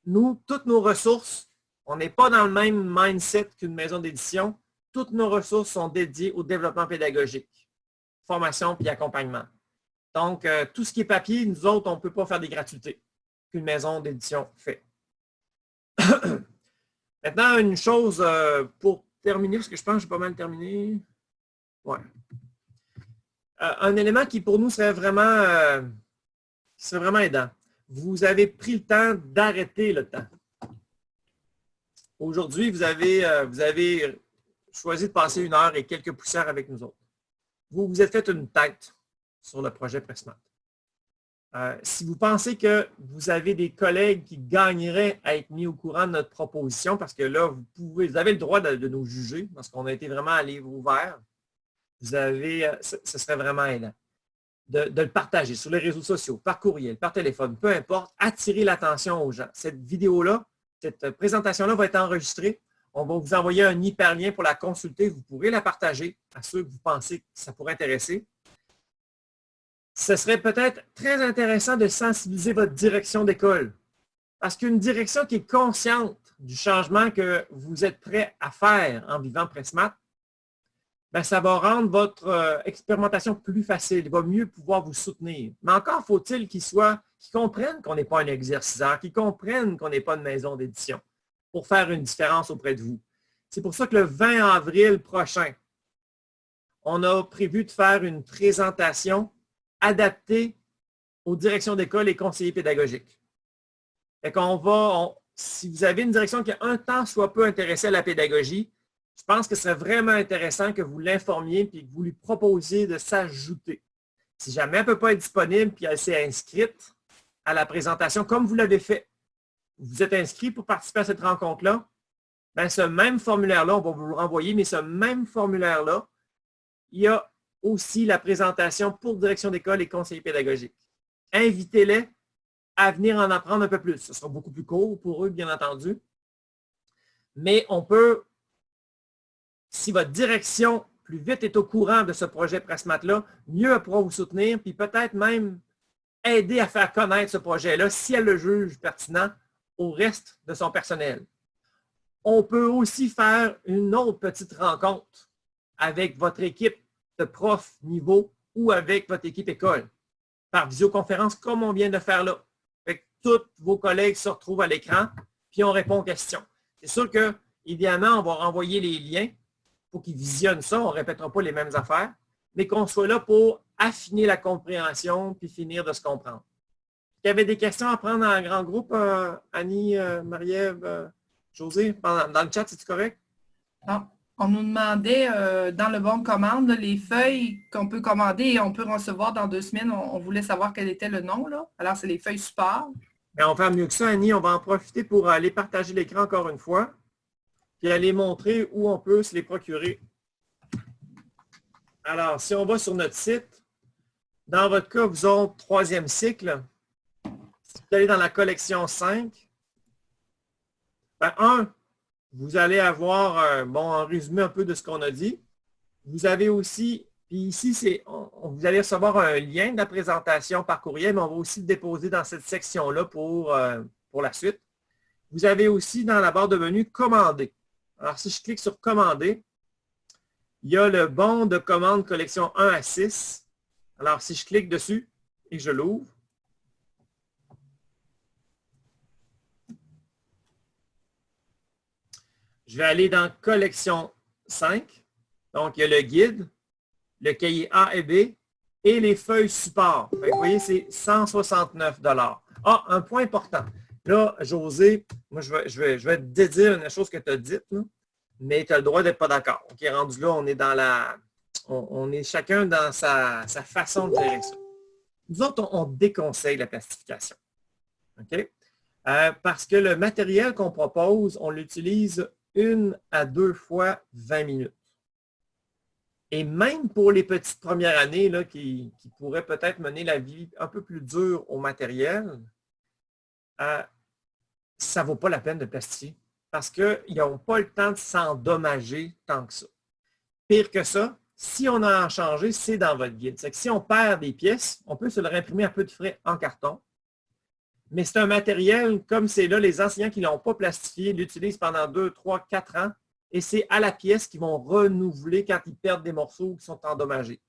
Nous, toutes nos ressources, on n'est pas dans le même mindset qu'une maison d'édition. Toutes nos ressources sont dédiées au développement pédagogique, formation puis accompagnement. Donc, tout ce qui est papier, nous autres, on ne peut pas faire des gratuités qu'une maison d'édition fait. Maintenant, une chose pour terminer, parce que je pense que j'ai pas mal terminé. Ouais. Un élément qui, pour nous, serait vraiment aidant. Vous avez pris le temps d'arrêter le temps. Aujourd'hui, vous avez choisi de passer 1 heure et quelques poussières avec nous autres. Vous vous êtes fait une tête sur le projet Pressmat. Si vous pensez que vous avez des collègues qui gagneraient à être mis au courant de notre proposition, parce que là, vous avez le droit de nous juger, parce qu'on a été vraiment à livre ouvert, ce serait vraiment aidant de le partager sur les réseaux sociaux, par courriel, par téléphone, peu importe, attirer l'attention aux gens. Cette vidéo-là, cette présentation-là va être enregistrée. On va vous envoyer un hyperlien pour la consulter. Vous pourrez la partager à ceux que vous pensez que ça pourrait intéresser. Ce serait peut-être très intéressant de sensibiliser votre direction d'école. Parce qu'une direction qui est consciente du changement que vous êtes prêt à faire en vivant Pressmat, ben, ça va rendre votre expérimentation plus facile. Il va mieux pouvoir vous soutenir. Mais encore faut-il qu'ils comprennent qu'on n'est pas un exerciceur, qu'ils comprennent qu'on n'est pas une maison d'édition pour faire une différence auprès de vous. C'est pour ça que le 20 avril prochain, on a prévu de faire une présentation adaptée aux directions d'école et conseillers pédagogiques. Fait qu'on si vous avez une direction qui a un temps soit peu intéressée à la pédagogie, je pense que ce serait vraiment intéressant que vous l'informiez et que vous lui proposiez de s'ajouter. Si jamais elle ne peut pas être disponible et elle s'est inscrite à la présentation, comme vous l'avez fait, vous êtes inscrit pour participer à cette rencontre-là, bien, ce même formulaire-là, on va vous le renvoyer, mais ce même formulaire-là, il y a aussi la présentation pour direction d'école et conseiller pédagogique. Invitez-les à venir en apprendre un peu plus. Ce sera beaucoup plus court pour eux, bien entendu. Mais on peut, si votre direction plus vite est au courant de ce projet Pressmat-là, mieux elle pourra vous soutenir, puis peut-être même aider à faire connaître ce projet-là, si elle le juge pertinent, au reste de son personnel. On peut aussi faire une autre petite rencontre avec votre équipe de profs niveau ou avec votre équipe école, par visioconférence, comme on vient de faire là. Fait que tous vos collègues se retrouvent à l'écran, puis on répond aux questions. C'est sûr que, idéalement, on va renvoyer les liens pour qu'ils visionnent ça, on ne répétera pas les mêmes affaires, mais qu'on soit là pour affiner la compréhension puis finir de se comprendre. Il y avait des questions à prendre en grand groupe, Annie, Marie-Ève, José, dans le chat, c'est-tu correct? Non. On nous demandait dans le bon de commande, là, les feuilles qu'on peut commander et on peut recevoir dans 2 semaines. On voulait savoir quel était le nom, là. Alors, c'est les feuilles support. Mais on va faire mieux que ça, Annie. On va en profiter pour aller partager l'écran encore une fois, puis aller montrer où on peut se les procurer. Alors, si on va sur notre site, dans votre cas, vous avez 3e cycle. Si vous allez dans la collection 5, ben, vous allez avoir, en résumé un peu de ce qu'on a dit. Vous avez aussi, puis ici, vous allez recevoir un lien de la présentation par courriel, mais on va aussi le déposer dans cette section-là pour la suite. Vous avez aussi dans la barre de menu « Commander ». Alors, si je clique sur « Commander », il y a le bon de commande collection 1 à 6. Alors, si je clique dessus et que je l'ouvre, je vais aller dans collection 5. Donc, il y a le guide, le cahier A et B et les feuilles support. Vous voyez, c'est 169 $. Ah, un point important. Là, José, moi, je vais te dédire une chose que tu as dite, là, mais tu as le droit d'être pas d'accord. OK, rendu là, on est dans on est chacun dans sa façon de gérer ça. Nous autres, on déconseille la plastification. OK? Parce que le matériel qu'on propose, on l'utilise 1 à 2 fois 20 minutes. Et même pour les petites premières années là, qui pourraient peut-être mener la vie un peu plus dure au matériel, ça ne vaut pas la peine de plastifier parce qu'ils n'ont pas le temps de s'endommager tant que ça. Pire que ça, si on a à en changer, c'est dans votre guide. C'est que si on perd des pièces, on peut se le réimprimer à peu de frais en carton. Mais c'est un matériel, comme c'est là, les enseignants qui ne l'ont pas plastifié l'utilisent pendant 2, 3, 4 ans. Et c'est à la pièce qu'ils vont renouveler quand ils perdent des morceaux qui sont endommagés.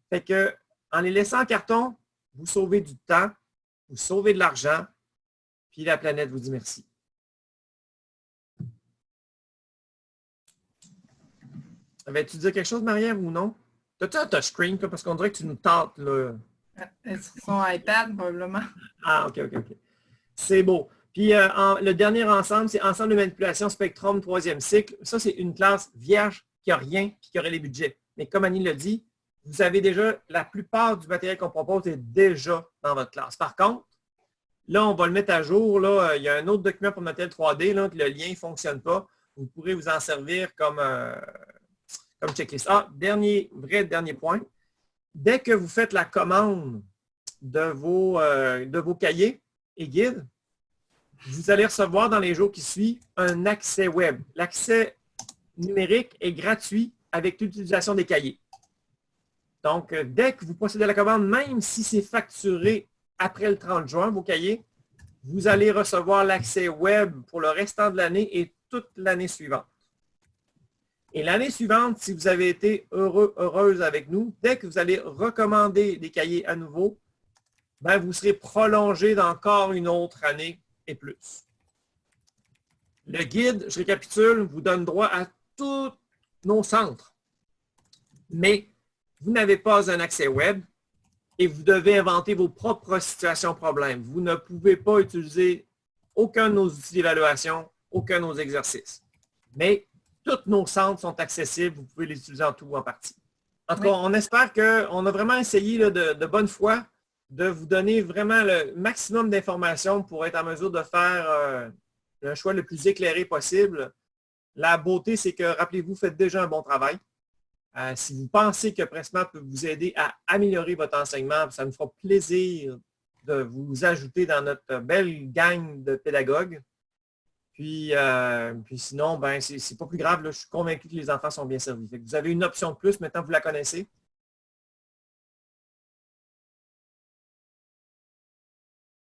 Fait que, en les laissant en carton, vous sauvez du temps, vous sauvez de l'argent, puis la planète vous dit merci. Avais-tu dit quelque chose, Marie-Ève, ou non? T'as-tu un touchscreen, parce qu'on dirait que tu nous tentes, là. Sur son iPad, probablement. Ah, OK. C'est beau. Puis, le dernier ensemble, c'est Ensemble de manipulation Spectrum 3e cycle. Ça, c'est une classe vierge qui n'a rien et qui aurait les budgets. Mais comme Annie l'a dit, vous avez déjà, la plupart du matériel qu'on propose est déjà dans votre classe. Par contre, là, on va le mettre à jour. Là, il y a un autre document pour le matériel 3D, là, que le lien ne fonctionne pas. Vous pourrez vous en servir comme checklist. Ah, dernier point. Dès que vous faites la commande de vos cahiers et guides, vous allez recevoir dans les jours qui suivent un accès web. L'accès numérique est gratuit avec l'utilisation des cahiers. Donc, dès que vous procédez à la commande, même si c'est facturé après le 30 juin, vos cahiers, vous allez recevoir l'accès web pour le restant de l'année et toute l'année suivante. Et l'année suivante, si vous avez été heureuse avec nous, dès que vous allez recommander des cahiers à nouveau, ben, vous serez prolongé d'encore une autre année et plus. Le guide, je récapitule, vous donne droit à tous nos centres. Mais vous n'avez pas un accès web et vous devez inventer vos propres situations problèmes. Vous ne pouvez pas utiliser aucun de nos outils d'évaluation, aucun de nos exercices. Mais tous nos centres sont accessibles, vous pouvez les utiliser en tout ou en partie. En tout cas, on espère qu'on a vraiment essayé là, de bonne foi de vous donner vraiment le maximum d'informations pour être en mesure de faire un choix le plus éclairé possible. La beauté, c'est que, rappelez-vous, faites déjà un bon travail. Si vous pensez que Pressmap peut vous aider à améliorer votre enseignement, ça nous fera plaisir de vous ajouter dans notre belle gang de pédagogues. Puis sinon, ben, c'est pas plus grave. Là, je suis convaincu que les enfants sont bien servis. Vous avez une option de plus, maintenant vous la connaissez.